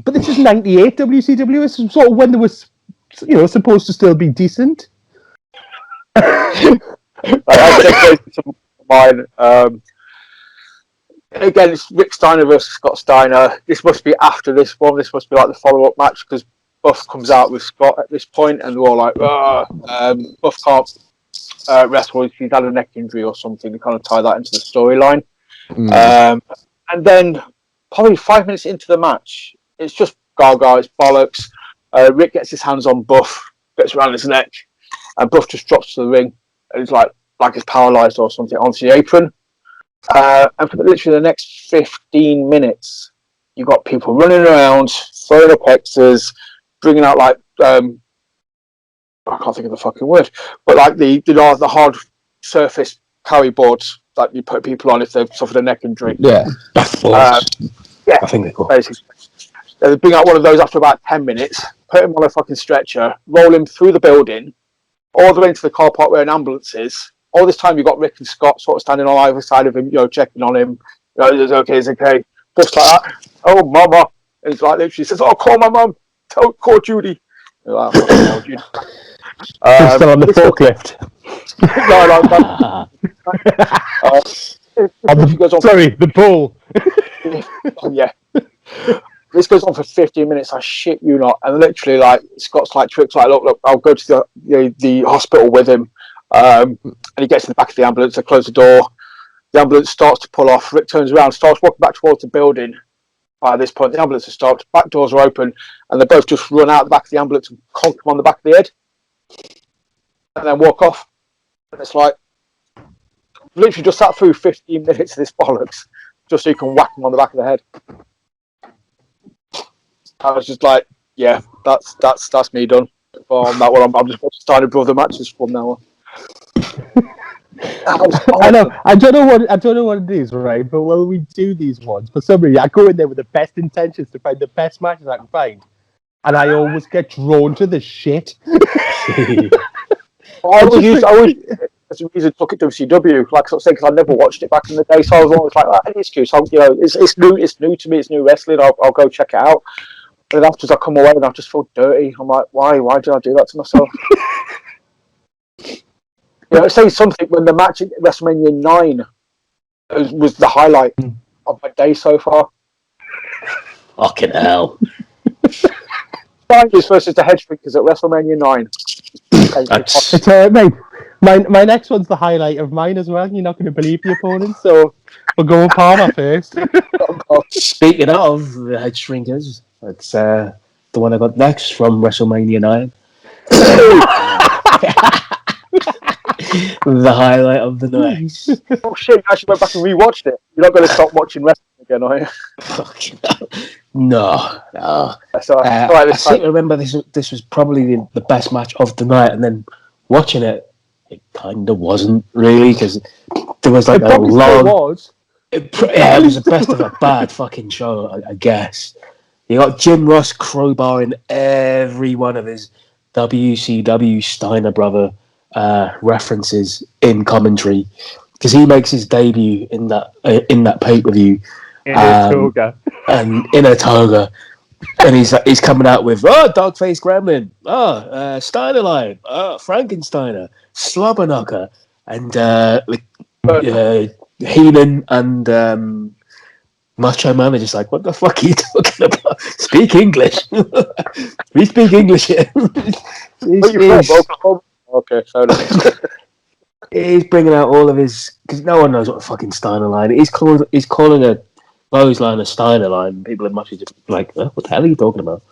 But this is 98 WCW. This is sort of when there was, supposed to still be decent. I take some of mine. again, it's Rick Steiner versus Scott Steiner. This must be after this one. This must be like the follow-up match because Buff comes out with Scott at this point, and they're all like, Buff can't wrestle. He's had a neck injury or something. They kind of tie that into the storyline. And then, probably 5 minutes into the match, it's just gaga, it's bollocks. Rick gets his hands on Buff, gets around his neck, and Buff just drops to the ring. And he's like he's paralysed or something onto the apron. And for literally the next 15 minutes, you've got people running around, throwing up X's, bringing out like I can't think of the fucking word, but like the hard surface carry boards that you put people on if they've suffered a neck injury. Yeah, yeah, I think they're cool. Basically, they bring out one of those after about 10 minutes, put him on a fucking stretcher, roll him through the building, all the way into the car park where an ambulance is. All this time, you've got Rick and Scott sort of standing on either side of him, checking on him. It's okay, it's okay. Just like that. Oh, mama. And it's like literally says, oh, call my mum. Call Judy. Like, oh, Judy. Still on the forklift. The bull. Yeah. This goes on for 15 minutes. I shit you not. And literally, like, Scott's like, tricks like, look, I'll go to the hospital with him. And he gets in the back of the ambulance. They close the door. The ambulance starts to pull off. Rick turns around, starts walking back towards the building. By this point, the ambulance has stopped. Back doors are open, and they both just run out the back of the ambulance and conk him on the back of the head, and then walk off. And it's like, literally just sat through 15 minutes of this bollocks just so you can whack him on the back of the head. I was just like, yeah, that's me done. On that one, I'm just watching Steiner brother matches from now on. I know. I don't know what it is, right? But when we do these ones, for some reason, I go in there with the best intentions to find the best matches I can find, and I always get drawn to the shit. I always as a reason to look at WCW, like I was saying, because I never watched it back in the day, so I was always like, any excuse. It's new to me. It's new wrestling. I'll go check it out. And then afterwards, I come away and I just feel dirty. I'm like, why did I do that to myself? Saying something when the match at WrestleMania 9 was the highlight of my day so far. Fucking hell. Steiners versus the Headshrinkers at WrestleMania 9. It's mate. My next one's the highlight of mine as well. You're not going to believe the opponent, so we'll go with Palmer first. Speaking of the Head Shrinkers, it's the one I got next from WrestleMania 9. The highlight of the night. Oh shit, you actually went back and rewatched it. You're not going to stop watching wrestling again, are you? Fucking no. So, I seem to remember this was probably the best match of the night, and then watching it kind of wasn't really, because there was like a long... It was the best of a bad fucking show, I guess. You got Jim Ross crowbarring every one of his WCW Steiner brother references in commentary, because he makes his debut in that pay-per-view in a toga, and he's coming out with Dogface Gremlin, Steiner Line, Frankensteiner, Slobberknocker, and Heenan and Macho Man are just like, what the fuck are you talking about? Speak English. We speak English here. Okay, fair enough. He's bringing out all of his, because no one knows what the fucking Steiner line. He's calling a Bose line a Steiner line. People are much just like, what the hell are you talking about?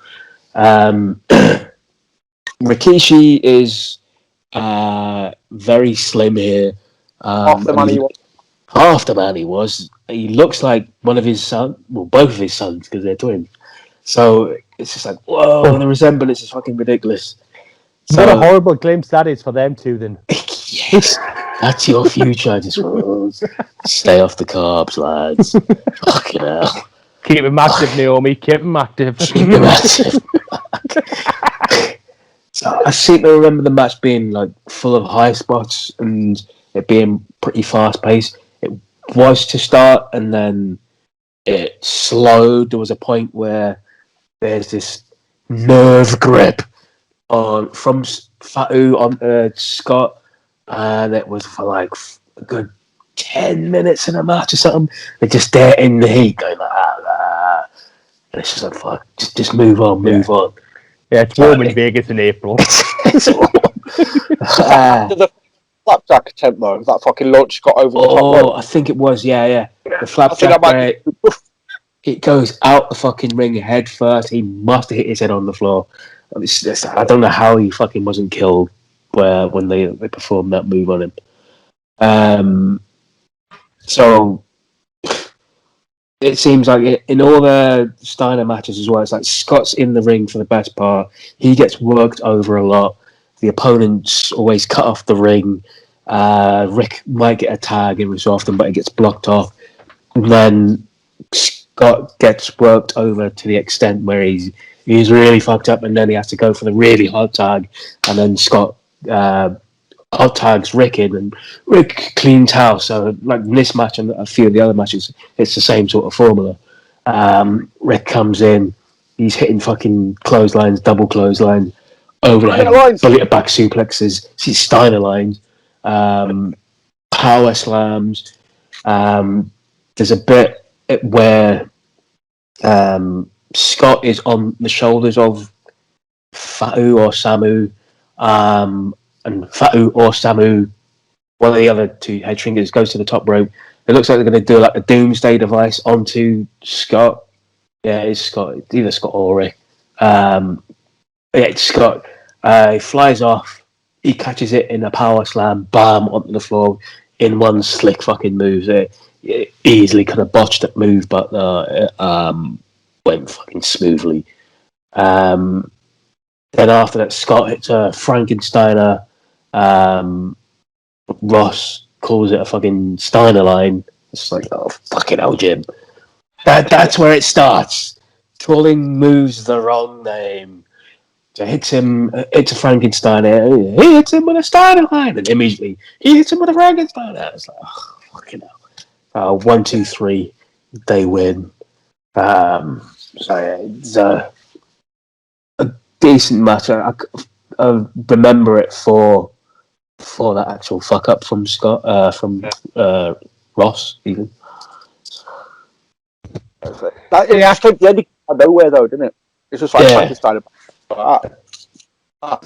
Rikishi is very slim here. Half the man he was. Half the man he was. He looks like one of his sons, well, both of his sons, because they're twins. So it's just like, whoa, the resemblance is fucking ridiculous. What a horrible glimpse that is for them two, then. Yes, that's your future. Just stay off the carbs, lads. Fucking hell. Keep him active, Naomi. Keep him active. So I seem to remember the match being like full of high spots and it being pretty fast paced. It was to start, and then it slowed. There was a point where there's this nerve grip from Fatu onto Scott, and it was for like a good 10 minutes in a match or something. They're just there in the heat going like that. And it's just like, fuck, just move on. Yeah, it's warm in Vegas in April. It's warm. The flapjack attempt though, that fucking launch got over the top. Oh, I think it was, yeah. The flapjack where it goes out the fucking ring head first. He must have hit his head on the floor. I don't know how he fucking wasn't killed when they performed that move on him. So it seems like in all the Steiner matches as well, it's like Scott's in the ring for the best part. He gets worked over a lot. The opponents always cut off the ring. Rick might get a tag every so often, but it gets blocked off. And then Scott gets worked over to the extent where he's really fucked up, and then he has to go for the really hot tag, and then Scott hot tags Rick in, and Rick cleans house. So like in this match and a few of the other matches, it's the same sort of formula. Rick comes in, he's hitting fucking clotheslines, double clotheslines, over the head, bullet back suplexes, Steiner lines, power slams. There's a bit where Scott is on the shoulders of Fatu or Samu, and Fatu or Samu, one of the other two head shrinkers, goes to the top rope. It looks like they're going to do like a doomsday device onto Scott. Yeah, it's Scott. It's either Scott or Rick. It's Scott. He flies off. He catches it in a power slam, bam, onto the floor in one slick fucking move. It easily could have botched that move, but went fucking smoothly. Then after that, Scott hits a Frankensteiner. Ross calls it a fucking Steiner line. It's like, oh, fucking hell, Jim. That's where it starts. Calling moves the wrong name. So hits a Frankensteiner. He hits him with a Steiner line. And immediately, he hits him with a Frankensteiner. It's like, oh, fucking hell. 1, 2, 3. They win. So yeah, it's a decent match. I remember it for that actual fuck up from Scott, from Ross, even. It came the end of nowhere though, didn't it? It's just like Frankenstein.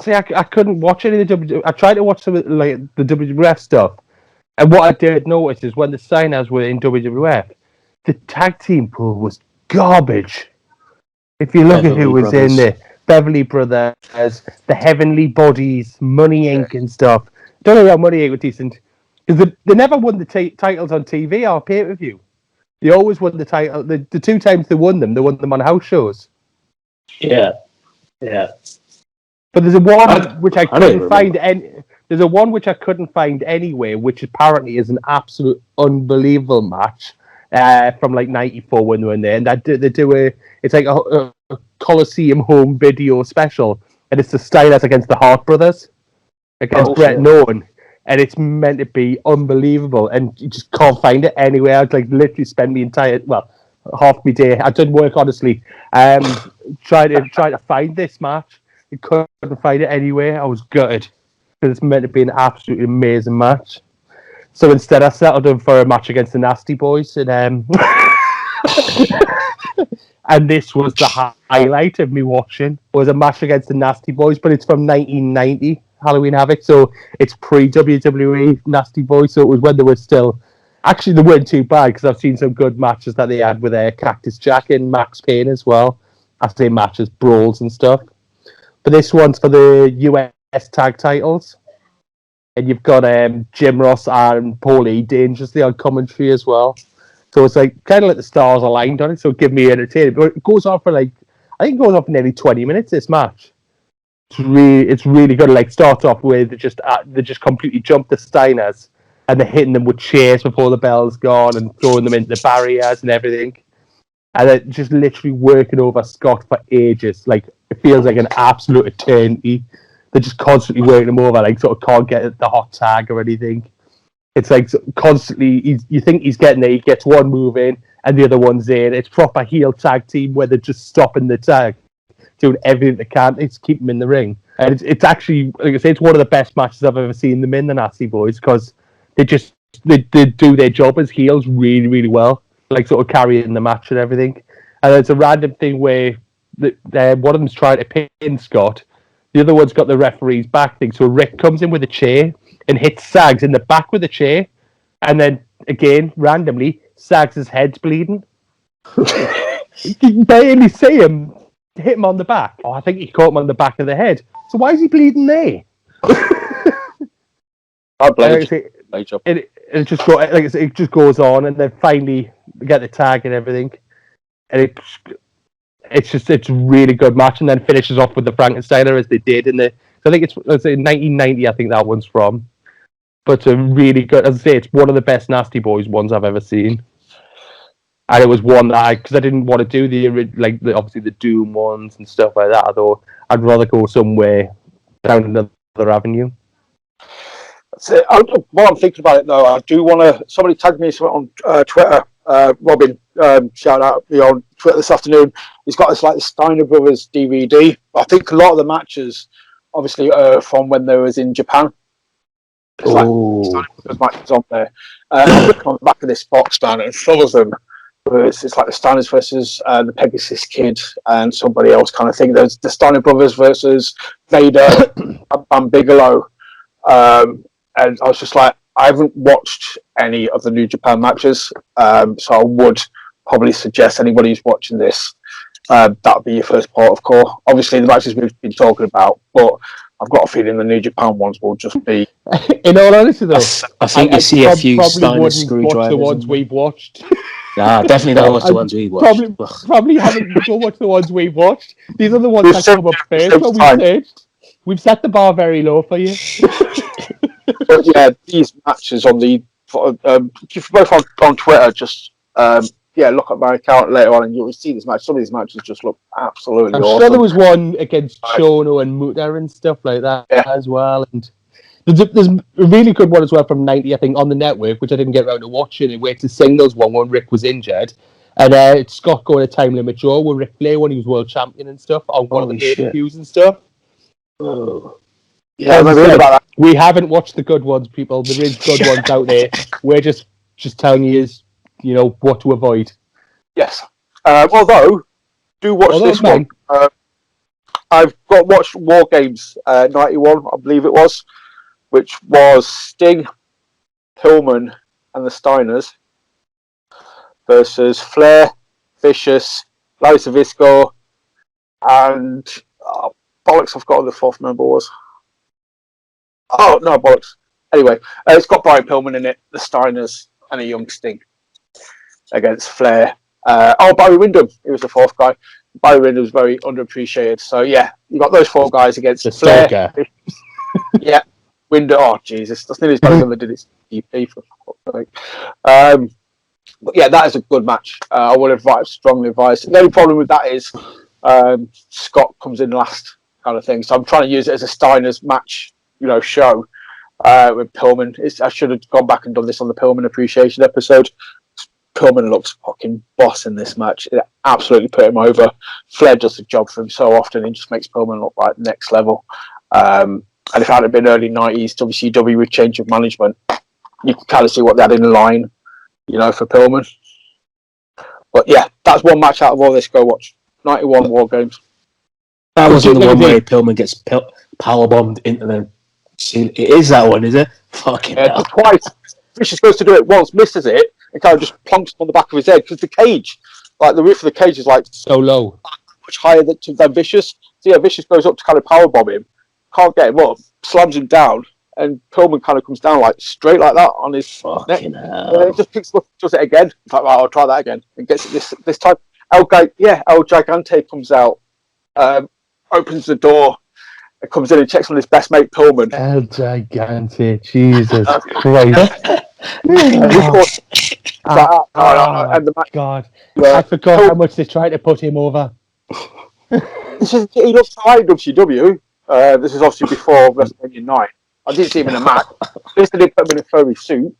See, I couldn't watch any of the WWF. I tried to watch some of like the WWF stuff, and what I did notice is when the Steiners were in WWF, the tag team pool was garbage. If you look at who was in there, Beverly Brothers, the Heavenly Bodies, Money Inc. and stuff. Don't know how Money Inc. were decent, because they never won the titles on TV or pay-per-view. They always won the title. The 2 times they won them on house shows. Yeah. But there's a one which I couldn't find there's a one which I couldn't find anywhere, which apparently is an absolute unbelievable match from like '94 when they were in there, and it's like a Coliseum home video special, and it's the Steiners against the Hart Brothers against Bret and Owen, and it's meant to be unbelievable, and you just can't find it anywhere. I'd like literally spend half my day. I did work honestly, trying to find this match. I couldn't find it anywhere. I was gutted because it's meant to be an absolutely amazing match. So instead, I settled in for a match against the Nasty Boys, and and this was the highlight of me watching. Was a match against the Nasty Boys, but it's from 1990 Halloween Havoc, so it's pre-WWE Nasty Boys. So it was when they were still. Actually, they weren't too bad because I've seen some good matches that they had with Cactus Jack and Max Payne as well. I say matches, brawls and stuff. But this one's for the US tag titles. And you've got Jim Ross and Paulie dangerously on commentary as well. So it's like kind of like the stars aligned on it, so give me entertainment. But it goes on for I think it goes on for nearly 20 minutes, this match. It's really good. Like, starts off with they just completely jump the Steiners, and they're hitting them with chairs before the bell's gone and throwing them into the barriers and everything. And they're just literally working over Scott for ages. Like, it feels like an absolute eternity. They're just constantly working him over, like, sort of can't get the hot tag or anything. It's like constantly, you think he's getting there, he gets one move in, and the other one's in. It's proper heel tag team where they're just stopping the tag, doing everything they can to keep him in the ring. And it's actually, like I say, it's one of the best matches I've ever seen them in, the Nasty Boys, because they just they do their job as heels really, really well, like sort of carrying the match and everything. And there's a random thing where one of them's trying to pin Scott, the other one's got the referee's back thing. So Rick comes in with a chair and hits Sags in the back with a chair, and then again randomly Sags' head's bleeding. You can barely see him hit him on the back. Oh, I think he caught him on the back of the head. So why is he bleeding there? It just goes on, and then finally we get the tag and everything, and it's a really good match, and then finishes off with the Frankensteiner as they did in the. I think it's 1990. I think that one's from, but a really good. As I say, it's one of the best Nasty Boys ones I've ever seen, and it was one that because I didn't want to do obviously the Doom ones and stuff like that. I thought I'd rather go somewhere down another avenue. So, while I'm thinking about it, though, I do want to. Somebody tagged me on Twitter. Robin, shout out me on Twitter this afternoon. He's got this the Steiner Brothers DVD. I think a lot of the matches, obviously, are from when they was in Japan. It's Steiner Brothers matches on there. I'm looking on the back of this box, man, and some of them. It's like the Steiners versus the Pegasus Kid and somebody else kind of thing. There's the Steiner Brothers versus Vader and Bigelow. And I was just like, I haven't watched any of the New Japan matches, so I would probably suggest anybody who's watching this, that would be your first port of call. Obviously, the matches we've been talking about, but I've got a feeling the New Japan ones will just be... In all honesty, though, I think you see a few Steiner screwdrivers. The ones we've watched. Nah, definitely don't watch the ones we watched. Probably haven't watched the ones we've watched. These are the ones that come up first when we searched. We've set the bar very low for you. But yeah, these matches on the both on Twitter, just look at my account later on, and you'll see this match. Some of these matches just look absolutely awesome. I'm sure there was one against Chono and Muta and stuff like that as well. And there's a really good one as well from '90, I think, on the network, which I didn't get around to watching. Where it's a singles one when Rick was injured, and it's Scott going to Time Limit Joe with Ric Flair when he was world champion and stuff on one of the pay-per-views and stuff. Oh. Yeah, I've heard about that. We haven't watched the good ones, people. There is good ones out there. We're just telling you, what to avoid. Yes. Although, do watch this one. I've watched War Games 91, I believe it was, which was Sting, Pillman, and the Steiners versus Flair, Vicious, Larry Zbyszko, and bollocks, I've got who the fourth member was. Oh, no, bollocks. Anyway, it's got Brian Pillman in it, the Steiners, and a young Sting against Flair. Barry Windham, he was the fourth guy. Barry Windham was very underappreciated. So, yeah, you got those four guys against the Flair. Yeah, Windham. Oh, Jesus. That's nearly as bad as when they did it EP, for fuck's sake. But, yeah, that is a good match. I would strongly advise. The only problem with that is Scott comes in last kind of thing. So I'm trying to use it as a Steiners match, show with Pillman. I should have gone back and done this on the Pillman appreciation episode. Pillman looks fucking boss in this match. It absolutely put him over. Flair does the job for him so often. He just makes Pillman look like next level. And if it hadn't been early 90s WCW with change of management, you can kind of see what they had in line, for Pillman. But yeah, that's one match out of all this. Go watch 91 War Games. That wasn't the one where Pillman gets powerbombed into the... It is that one, is it? Fucking hell. Twice. Vicious goes to do it once, misses it, and kind of just plonks on the back of his head because the cage, the roof of the cage is so low, much higher than Vicious. So yeah, Vicious goes up to kind of powerbomb him, can't get him up, slams him down, and Pillman kind of comes down straight like that on his neck. And then he just picks up, does it again. It's like, right, I'll try that again, and gets it this time. El Gigante comes out, opens the door. It comes in and checks on his best mate Pillman. El Gigante, Jesus Christ! And the match, God, I forgot how much they tried to put him over. He looks high in WCW. This is obviously before WrestleMania 9. I didn't see him in a match. At least they did put him in a furry suit.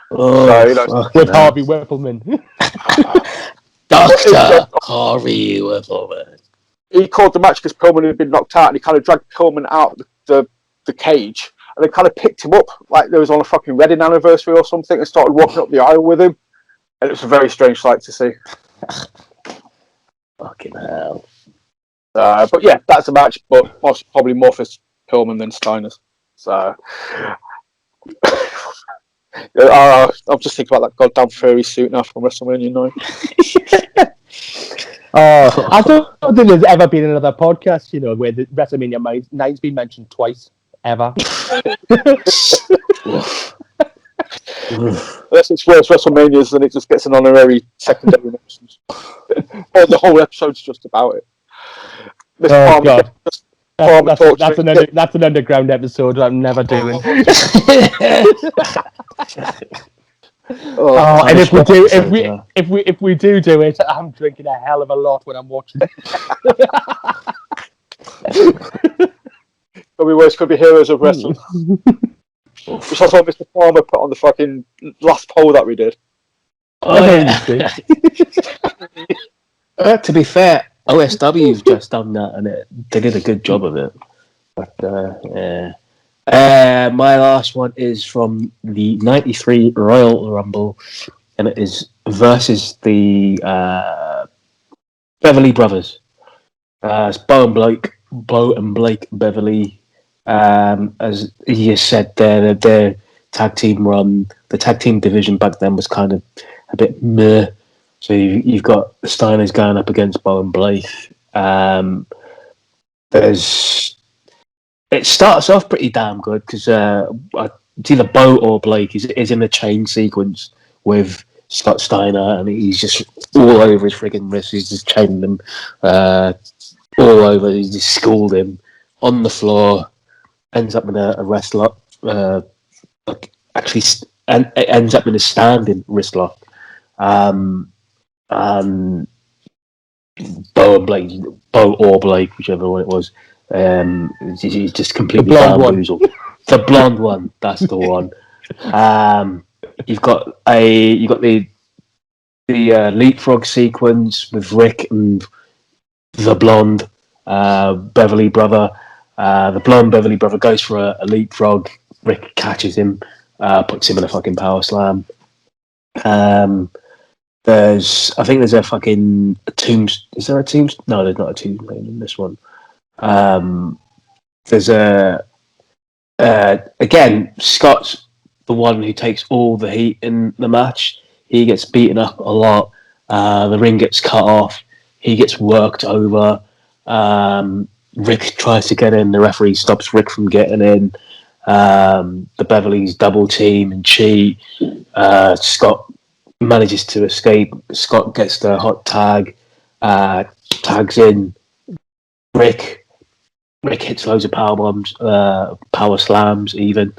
With Harvey Whippleman. Dr. Harvey Whippleman. He called the match because Pillman had been knocked out, and he kind of dragged Pillman out the cage and they kind of picked him up like there was on a fucking wedding anniversary or something, and started walking up the aisle with him, and it was a very strange sight to see. Fucking hell. But yeah, that's a match, but probably more for Pillman than Steiners. So I'm just thinking about that goddamn furry suit now from WrestleMania 9. I don't think there's ever been another podcast, where the WrestleMania 9's been mentioned twice, ever. Unless it's worse WrestleManias, then it just gets an honorary secondary mention. The whole episode's just about it. Oh God, that's an underground episode I'm never doing. And if we do it, I'm drinking a hell of a lot when I'm watching it. Could be worse. Could be Heroes of Wrestling. Which that's what Mr. Palmer put on the fucking last poll that we did. To be fair, OSW's just done that, and they did a good job of it. But my last one is from the '93 Royal Rumble, and it is versus the Beverly Brothers. It's Bo and Blake Beverly. As you said, their tag team run, the tag team division back then was kind of a bit meh. So you've got the Steiners going up against Bo and Blake. It starts off pretty damn good because it's either Bo or Blake is in a chain sequence with Scott Steiner, and he's just all over his friggin' wrist. He's just chaining them all over. He's just schooled him on the floor. Ends up in a wrist lock. And it ends up in a standing wrist lock. And Bo or Blake, whichever one it was, he's just completely bamboozled. The blonde one, that's the one. You've got the leapfrog sequence with Rick and the blonde Beverly brother. The blonde Beverly brother goes for a leapfrog. Rick catches him, puts him in a fucking power slam. There's a fucking tombstone. Is there a tombstone? No, there's not a tombstone in this one. There's again, Scott's the one who takes all the heat in the match. He gets beaten up a lot. The ring gets cut off. He gets worked over. Rick tries to get in. The referee stops Rick from getting in. The Beverlys double team and cheat. Scott manages to escape. Scott gets the hot tag, tags in Rick. Rick hits loads of power bombs, power slams, even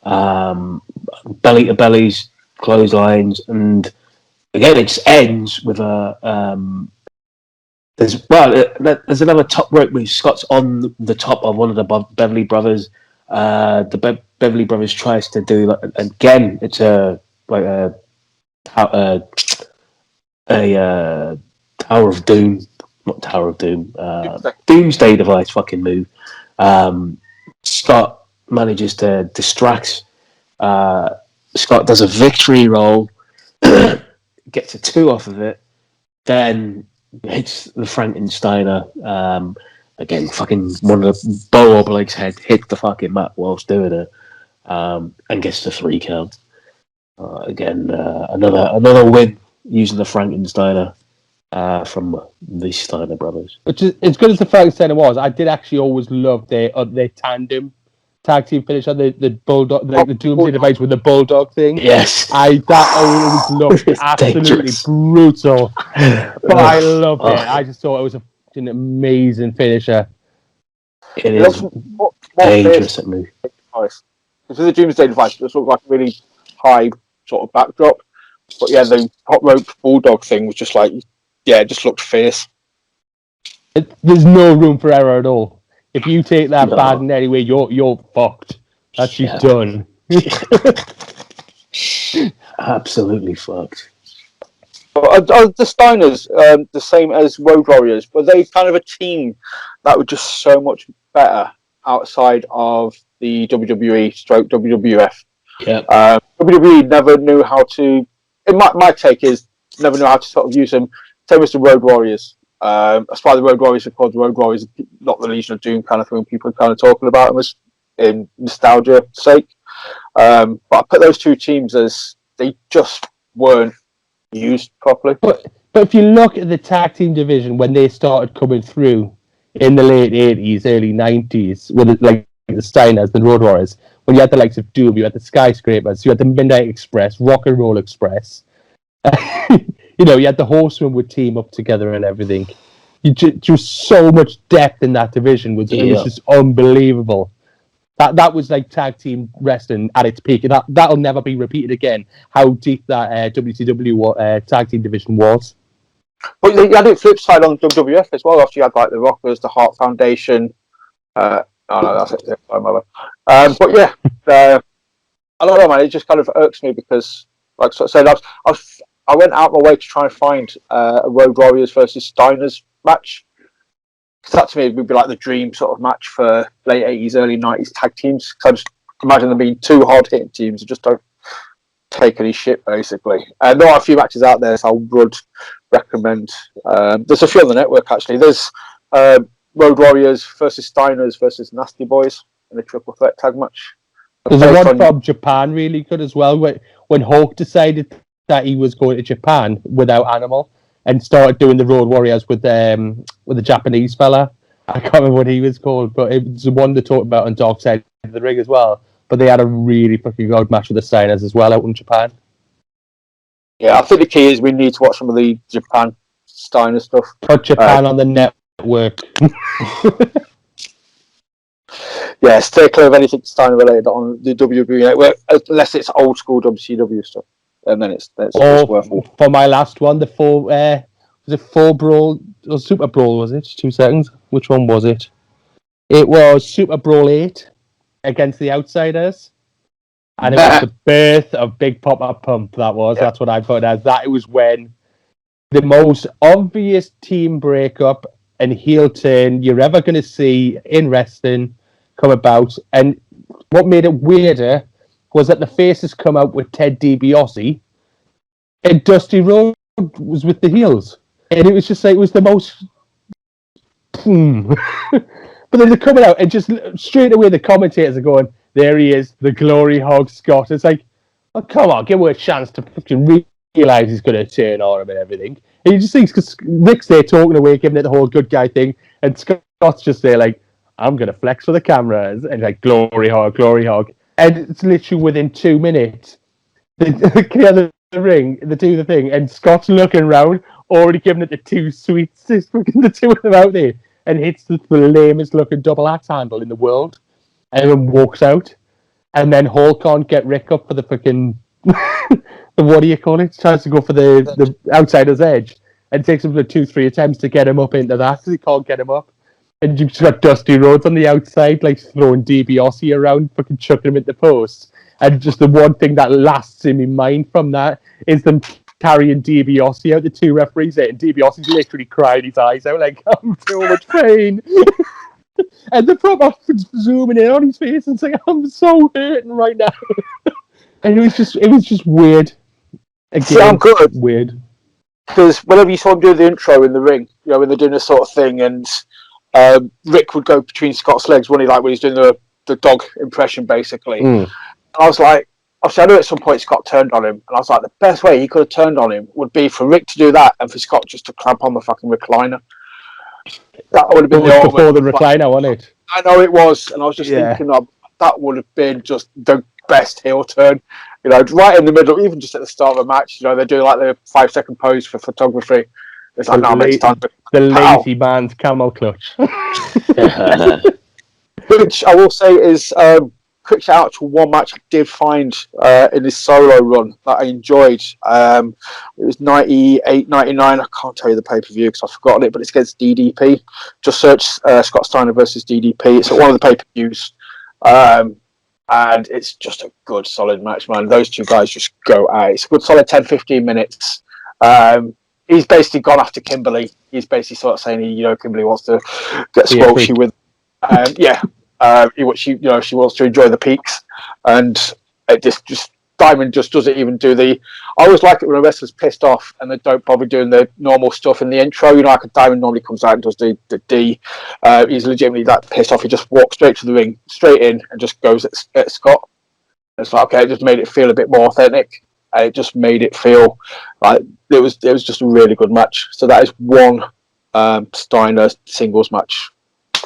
belly to bellies, clotheslines, and again it just ends with a. There's another top rope where Scott's on the top of one of the Beverly Brothers. The Beverly Brothers tries to do again. It's a Tower of Doom, not Tower of Doom. Doomsday Device fucking move. Scott manages to distract. Scott does a victory roll, gets a 2 off of it, then hits the Frankensteiner. Again, fucking one of the Bo or Blake's head hit the fucking mat whilst doing it, and gets the 3 count. Again, another win using the Frankensteiner from the Steiner brothers. Which is as good as the Frankensteiner was. I did actually always love their tandem tag team finish on the bulldog, the Doomsday Device with the bulldog thing. Yes, I always loved it. Absolutely dangerous. Brutal, but I loved it. I just thought it was an amazing finisher. It is dangerous at move. Because the Doomsday Device just looked like a really high sort of backdrop, but yeah, the hot rope bulldog thing was just like, yeah, it just looked fierce. There's no room for error at all. If you take that bad in any way, you're fucked. That's you done. Absolutely fucked. But the Steiners, the same as Road Warriors, were they kind of a team that were just so much better outside of the WWE stroke WWF. Yeah. WWE never knew how to. My take is never knew how to sort of use them. Same as the Road Warriors. That's why the Road Warriors are called the Road Warriors, not the Legion of Doom kind of thing. People are kind of talking about them as in nostalgia sake. But I put those two teams as they just weren't used properly. But if you look at the tag team division when they started coming through in the late 80s, early 90s, with like the Steiners, the Road Warriors, when you had the likes of Doom, you had the Skyscrapers, you had the Midnight Express, Rock and Roll Express. You know, you had the Horsemen would team up together and everything. Just so much depth in that division. It was just unbelievable. That was like tag team wrestling at its peak. That'll never be repeated again. How deep that WCW tag team division was. But you had it flip side on WWF as well. After you had like the Rockers, the Hart Foundation. Oh no, that's it. But yeah, I don't know, man. It just kind of irks me because, like I said, I went out my way to try and find a Road Warriors versus Steiners match. Because that to me would be like the dream sort of match for late 80s, early 90s tag teams. Because I just imagine them being two hard hitting teams that just don't take any shit, basically. There are a few matches out there, so I would recommend. There's a few on the network, actually. There's Road Warriors versus Steiners versus Nasty Boys in a triple threat tag match. There's a one from Japan really good as well, when Hulk decided that he was going to Japan without Animal and started doing the Road Warriors with the Japanese fella. I can't remember what he was called, but it was the one they talked about on Dark Side of the Ring as well. But they had a really fucking good match with the Steiners as well out in Japan. Yeah, I think the key is we need to watch some of the Japan Steiner stuff. Put Japan on the network. Yeah, stay clear of anything Steiner related on the WWE network, unless it's old school WCW stuff. And then it's worth it. For my last one, the was it 4 Brawl or Super Brawl, was it? 2 seconds. Which one was it? It was Super Brawl 8 against the Outsiders. And it was the birth of Big Poppa Pump, that was. Yeah. That's what I put as. That it was when the most obvious team breakup and heel turn you're ever going to see in wrestling come about. And what made it weirder was that the faces come out with Ted DiBiase and Dusty Rhodes was with the heels. And it was just like, it was the most... But then they're coming out and just straight away the commentators are going, there he is, the glory hog Scott. It's like, oh, come on, give him a chance to fucking realise he's going to turn on him and everything. And you just think, because Rick's there talking away, giving it the whole good guy thing, and Scott's just there like, I'm going to flex for the cameras, and like, glory hog, glory hog. And it's literally within 2 minutes, they clear the ring, they do the thing, and Scott's looking around, already giving it the 2 sweets, the 2 of them out there, and hits the lamest looking double axe handle in the world, and then walks out. And then Hulk can't get Rick up for the fucking, what do you call it? Tries to go for the outsider's edge, and takes him for 2-3 attempts to get him up into that, because he can't get him up. And you've just got Dusty Rhodes on the outside, like throwing DiBiase around, fucking chucking him at the post. And just the one thing that lasts in my mind from that is them carrying DiBiase out, the 2 referees there, and DiBiase's literally crying his eyes out, like, I'm so much pain. And the proper zooming in on his face and saying, I'm so hurting right now. And it was just weird. Again, sound good. Weird. Because whenever you saw him do the intro in the ring, you know, when they're doing this sort of thing, and Rick would go between Scott's legs when he's doing the dog impression, basically. And I was like, obviously I knew at some point Scott turned on him, and I was like, the best way he could have turned on him would be for Rick to do that and for Scott just to clamp on the fucking recliner. That would have been before the recliner, wasn't it? I know it was, and I was just thinking that would have been just the best heel turn. You know, right in the middle, even just at the start of a match, you know, they do like the 5-second pose for photography. It's like, the lazy man's camel clutch. Which I will say is quick shout out to one match I did find in this solo run that I enjoyed. It was 98, 99. I can't tell you the pay-per-view because I've forgotten it, but it's against DDP. Just search Scott Steiner versus DDP. It's at one of the pay-per-views. And it's just a good, solid match, man. Those 2 guys just go at it. It's a good, solid 10-15 minutes. He's basically gone after Kimberly. He's basically sort of saying, you know, Kimberly wants to get squelchy with. She wants to enjoy the peaks, and it just Diamond just doesn't even do the. I always like it when a wrestler's pissed off and they don't bother doing the normal stuff in the intro. Like a Diamond normally comes out and does the D. He's legitimately that pissed off. He just walks straight to the ring, straight in, and just goes at Scott. It's like, okay, it just made it feel a bit more authentic. And it just made it feel like it was just a really good match. So that is one Steiner singles match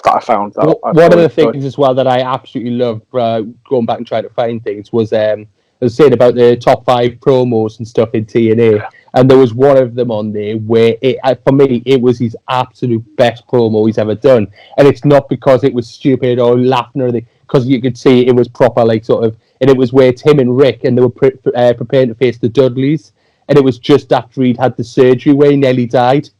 that I found. One of the things as well that I absolutely loved going back and trying to find things was I was saying about the top 5 promos and stuff in TNA, and there was one of them on there where for me it was his absolute best promo he's ever done, and it's not because it was stupid or laughing or anything, because you could see it was proper, like sort of, and it was where it's him and Rick, and they were preparing to face the Dudleys, and it was just after he'd had the surgery where he nearly died.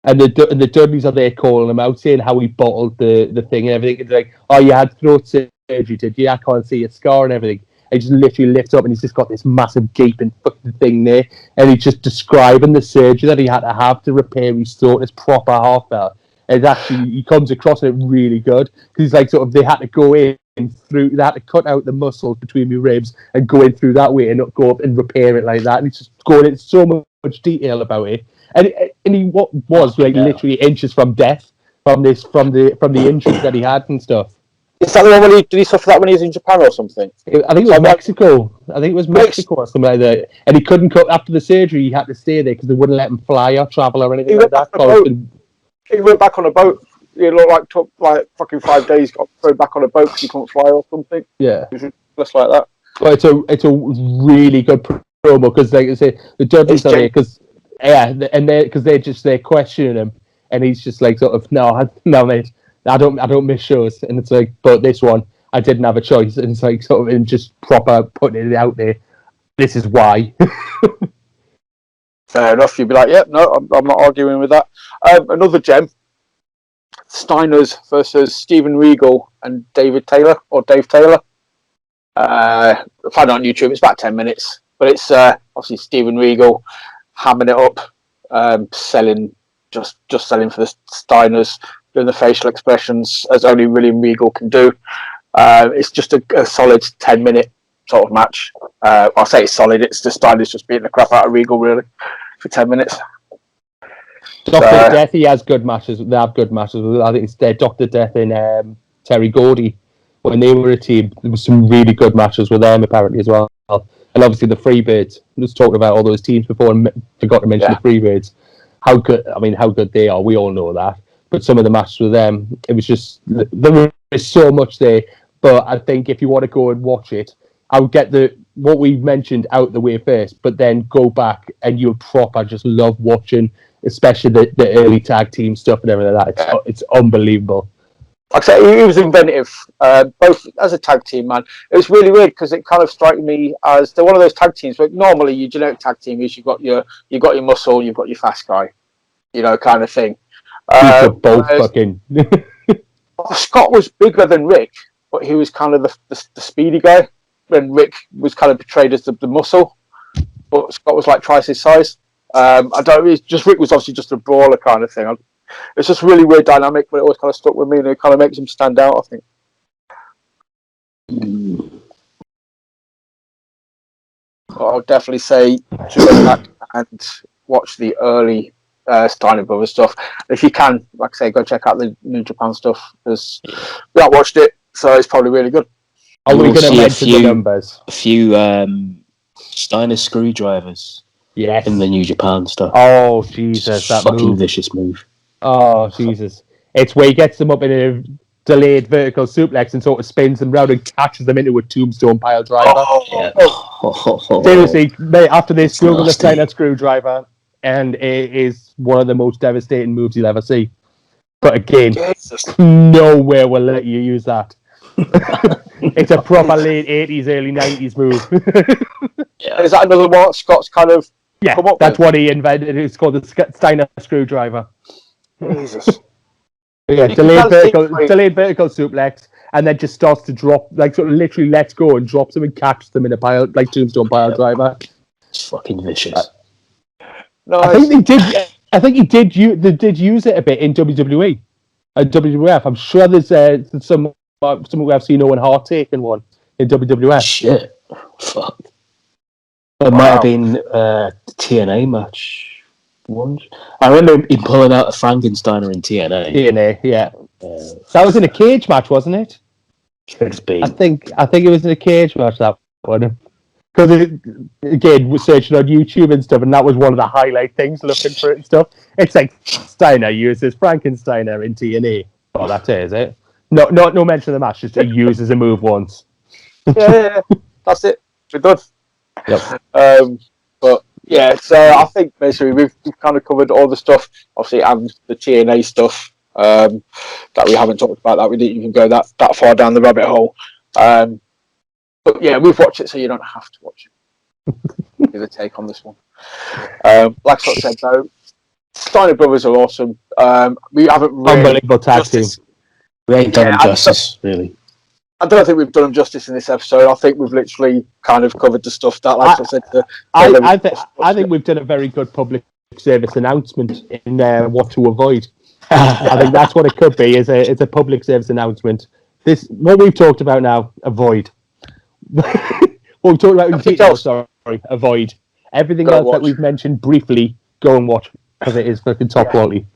And the Dudleys are there calling him out, saying how he bottled the thing and everything. It's like, oh, you had throat surgery, did you? I can't see a scar and everything. And he just literally lifts up and he's just got this massive gaping fucking thing there. And he's just describing the surgery that he had to have to repair his throat. It's proper heartfelt. And it's actually, he comes across it really good. Because he's like, sort of, they had to go in through, they had to cut out the muscles between my ribs and go in through that way and not go up and repair it like that. And he's just going into so much detail about it. And he was like literally inches from death from the injuries that he had and stuff. Is that the one when did he suffer that when he was in Japan or something? I think it was Mexico. I think it was Mexico or something like that. And he couldn't go after the surgery. He had to stay there because they wouldn't let him fly or travel or anything like that. He went back on a boat. It looked like took like fucking 5 days. Got thrown back on a boat because he couldn't fly or something. Yeah, just like that. But it's a really good promo because, like I say, the Dudleys are there because. Yeah, and they're questioning him, and he's just like sort of no, mate, I don't miss shows, and it's like, but this one I didn't have a choice, and it's like sort of and just proper putting it out there. This is why. Fair enough. You'd be like, yeah, no, I'm not arguing with that. Another gem: Steiners versus Steven Regal and Dave Taylor. Find it on YouTube. It's about 10 minutes, but it's obviously Steven Regal hamming it up, selling for the Steiners, doing the facial expressions as only William Regal can do. It's just a solid 10-minute sort of match. I'll say it's solid. It's the Steiners just beating the crap out of Regal really for 10 minutes. Dr. Death, he has good matches. They have good matches. I think it's Dr. Death and Terry Gordy. When they were a team, there was some really good matches with them apparently as well. And obviously the Freebirds. We just talked about all those teams before and forgot to mention the Freebirds. How good they are, we all know that. But some of the matches with them, it was just, there is so much there. But I think if you want to go and watch it, I would get what we mentioned out the way first, but then go back and you'll proper just love watching, especially the early tag team stuff and everything like that. It's unbelievable. Like I say, he was inventive, both as a tag team, man. It was really weird because it kind of struck me as they're one of those tag teams. But normally, your generic tag team is you've got your muscle, you've got your fast guy, kind of thing. Both fucking. Scott was bigger than Rick, but he was kind of the speedy guy. When Rick was kind of portrayed as the muscle, but Scott was like twice his size. Rick was obviously just a brawler kind of thing. It's just a really weird dynamic, but it always kind of stuck with me, and it kind of makes him stand out, I think. I'll definitely say to go back and watch the early Steiner Brothers stuff. If you can, like I say, go check out the New Japan stuff, because we haven't watched it, so it's probably really good. Are we going to mention the numbers? A few Steiner screwdrivers in the New Japan stuff. Oh, Jesus, that fucking move. Vicious move. Oh, Jesus. It's where he gets them up in a delayed vertical suplex and sort of spins them round and catches them into a tombstone pile driver. Seriously, mate, after this, Google the Steiner screwdriver, and it is one of the most devastating moves you'll ever see. But again, nowhere will let you use that. It's a proper late 80s, early 90s move. Is that another one Scott's kind of come up that's what he invented. It's called the Steiner screwdriver. Jesus. Delayed vertical suplex, and then just starts to drop, like sort of literally lets go and drops them and catches them in a pile, like tombstone pile driver. It's fucking vicious. Nice. I think they did use it a bit in WWE and WWF. I'm sure there's some something I've seen Owen Hart taking one in WWF. Shit. Fuck. It might have been the TNA match once. I remember him pulling out a Frankensteiner in TNA. TNA, yeah. That was in a cage match, wasn't it? Should have been. I think it was in a cage match, that one. Because again, we're searching on YouTube and stuff, and that was one of the highlight things, looking for it and stuff. It's like Steiner uses Frankensteiner in TNA. Oh, that's it, is it? No mention of the match, just he uses a move once. Yeah, that's it. We're done. Yep. But yeah, so I think basically we've kind of covered all the stuff, obviously, and the TNA stuff that we haven't talked about. That we didn't even go that far down the rabbit hole. But yeah, we've watched it, so you don't have to watch it. Give a take on this one. Like I said, though, Steiner brothers are awesome. We haven't really Unbelievable tag team. We ain't done him justice, really. I don't think we've done them justice in this episode. I think we've literally kind of covered the stuff that, like I said, I think we've done a very good public service announcement in what to avoid. I think that's what it could be. It's a public service announcement. What we've talked about now, avoid. What we've talked about in detail, avoid. Everything else that we've mentioned briefly, go and watch, because it is fucking top quality.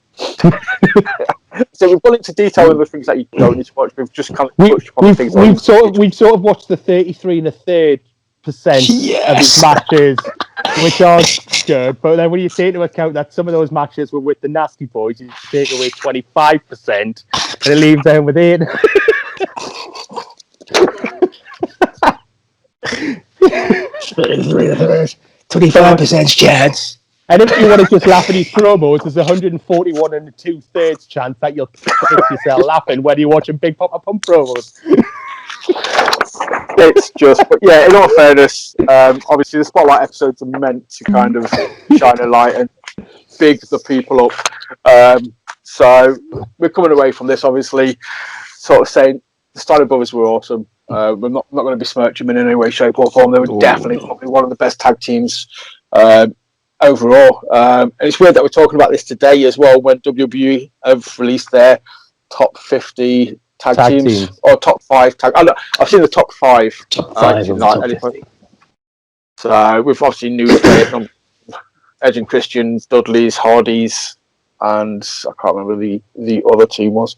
So we've gone into detail with the things that you don't need to watch. We've just kind of touched upon things. We've sort of watched the 33 1/3% of his matches, which are good. But then when you take into account that some of those matches were with the Nasty Boys, you take away 25%, and it leaves them with 8. 25% chance. And if you want to just laugh at his promos, there's 141 and 2/3 chance that you'll piss yourself laughing when you're watching Big Poppa Pump promos. It's just, but yeah, in all fairness, obviously the Spotlight episodes are meant to kind of shine a light and big the people up. So we're coming away from this, obviously, sort of saying the Steiner brothers were awesome. We're not going to besmirch them in any way, shape, or form. They were definitely probably one of the best tag teams overall. And it's weird that we're talking about this today as well, when WWE have released their top 50 tag teams or top 5 tag. I've seen the top 5. Top 5 So we've obviously knew Edge and Christian, Dudley's, Hardys, and I can't remember the other team was.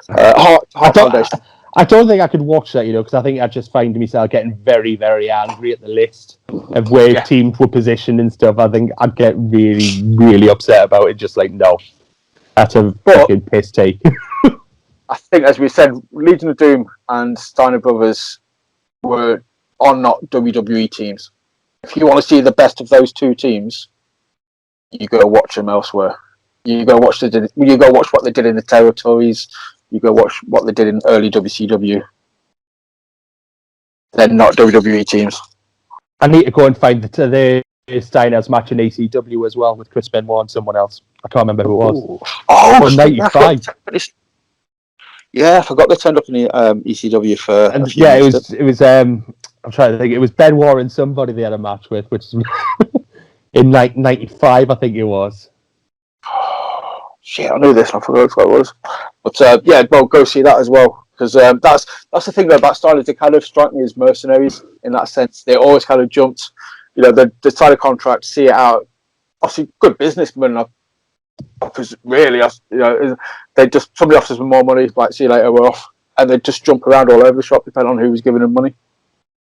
Hart Foundation. I don't think I could watch that, because I think I'd just find myself getting very, very angry at the list of where teams were positioned and stuff. I think I'd get really, really upset about it. Just like, no, that's a fucking piss take. I think, as we said, Legion of Doom and Steiner Brothers are not WWE teams. If you want to see the best of those two teams, you go watch them elsewhere. You go watch what they did in the territories. You go watch what they did in early WCW. They're not WWE teams. I need to go and find the Steiners match in ECW as well with Chris Benoit and someone else. I can't remember who it was. Oh, 95. Yeah, I forgot they turned up in the ECW for. And yeah, it was. I'm trying to think. It was Benoit and somebody they had a match with, which is in like 95, I think it was. Shit, I knew this. I forgot what it was. But yeah, well, go see that as well, because that's the thing about Steiners. They kind of strike me as mercenaries in that sense. They always kind of jumped, they sign a contract, see it out. Obviously, good businessmen. Because really, they just somebody offers them more money, like see you later, we're off, and they just jump around all over the shop depending on who was giving them money.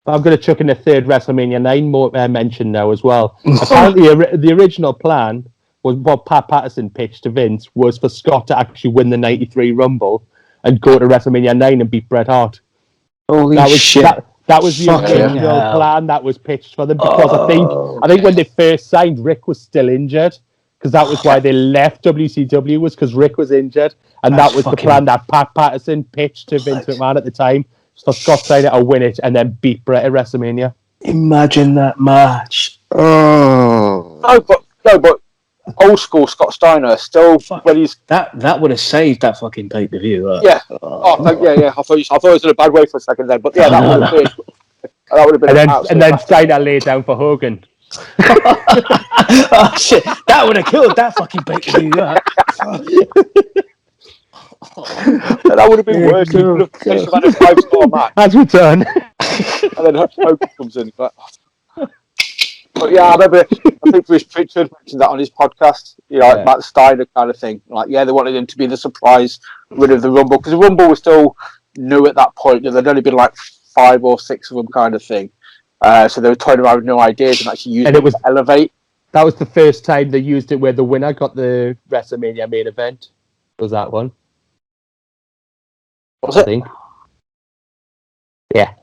I'm going to chuck in a third WrestleMania 9 mention now as well. Apparently, the original plan was what Pat Patterson pitched to Vince was for Scott to actually win the 93 Rumble and go to WrestleMania 9 and beat Bret Hart. Holy shit. That was the original plan that was pitched for them, because I think when they first signed, Rick was still injured, because that was why they left WCW, was because Rick was injured, and that was the plan that Pat Patterson pitched to Vince McMahon at the time. So Scott Steiner to win it and then beat Bret at WrestleMania. Imagine that match. Oh. No, but old school Scott Steiner still when he's that would have saved that fucking pay-per-view. Yeah. Yeah. I thought it was in a bad way for a second then, but yeah, that would have been. And then Steiner laid down for Hogan. Oh shit! That would have killed that fucking pay-per-view. That would have been worse. You could have finished about a 5-star match. As we turn. And then Hogan comes in. But yeah, I remember, I think Bruce Pritchard mentioned that on his podcast, like Matt Steiner kind of thing. Like, they wanted him to be the surprise winner of the Rumble, because the Rumble was still new at that point. There'd only been like 5 or 6 of them kind of thing. So they were toying around with no ideas and actually using it to elevate. That was the first time they used it where the winner got the WrestleMania main event. Was that one? Was it? I think. Yeah.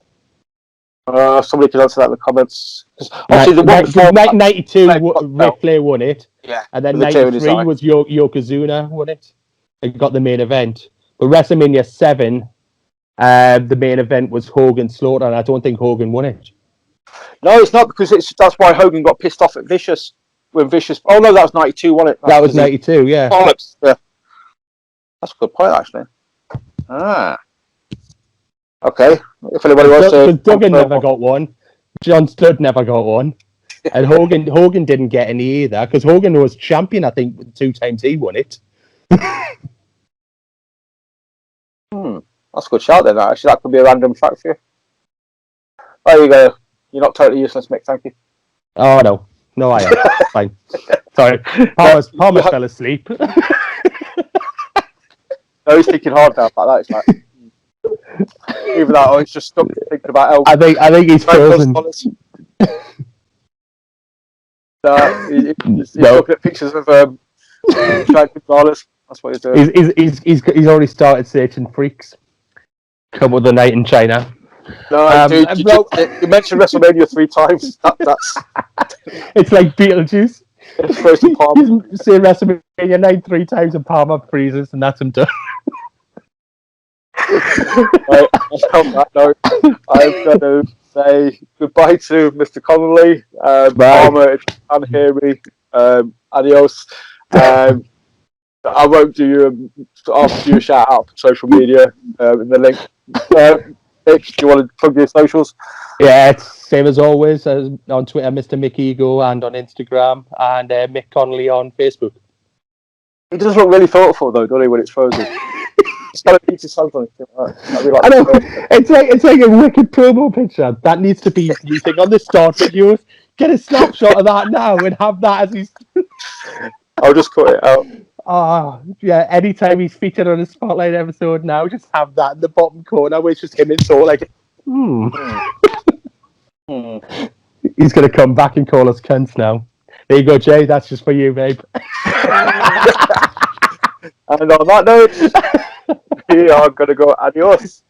Somebody could answer that in the comments. Obviously, the one before 92, Ric Flair won it. Yeah. And then 93 was Yokozuna won it. And got the main event. But WrestleMania 7, the main event was Hogan Slaughter, and I don't think Hogan won it. No, it's not, because that's why Hogan got pissed off at Vicious. When Vicious... Oh, no, that was 92, wasn't it? That was 92, yeah. Bollocks. Yeah. That's a good point, actually. Ah. Okay. If anybody wants to... Duggan never got one. John Studd never got one. And Hogan didn't get any either, because Hogan was champion, I think, 2 times he won it. That's a good shout then, actually. That could be a random fact for you. There you go. You're not totally useless, Mick. Thank you. Oh, no. No, I am. Fine. Sorry. Palmer fell asleep. No, he's thinking hard now about that. It's like... Even that, he's just stuck thinking about Elvis. I think he's frozen. He's looking at pictures of Frank Gonzalez. That's what he's doing. He's already started searching freaks. Come with the night in China. No, dude, you mentioned WrestleMania 3 times. That's it's like Beetlejuice. It's supposed to Palmer. You say WrestleMania 9 3 times and Palmer freezes, and that's him done. Right, on that note, I'm going to say goodbye to Mr. Connolly. Palmer, if you can hear me, adios. I won't do you. I'll do you a shout out for social media in the link. Mick, do you want to plug your socials? Yeah, it's same as always. On Twitter, Mr. Mick Ego, and on Instagram, and Mick Connolly on Facebook. He does look really thoughtful though, doesn't he, when it's frozen? It's got a piece of something. I know. It's like a wicked promo picture. That needs to be using on the start videos. Get a snapshot of that now and have that as he's... I'll just cut it out. Yeah, anytime he's featured on a Spotlight episode now, just have that in the bottom corner where it's just him and Saul like, He's going to come back and call us cunts now. There you go, Jay. That's just for you, babe. And on that note, we are going to go adios.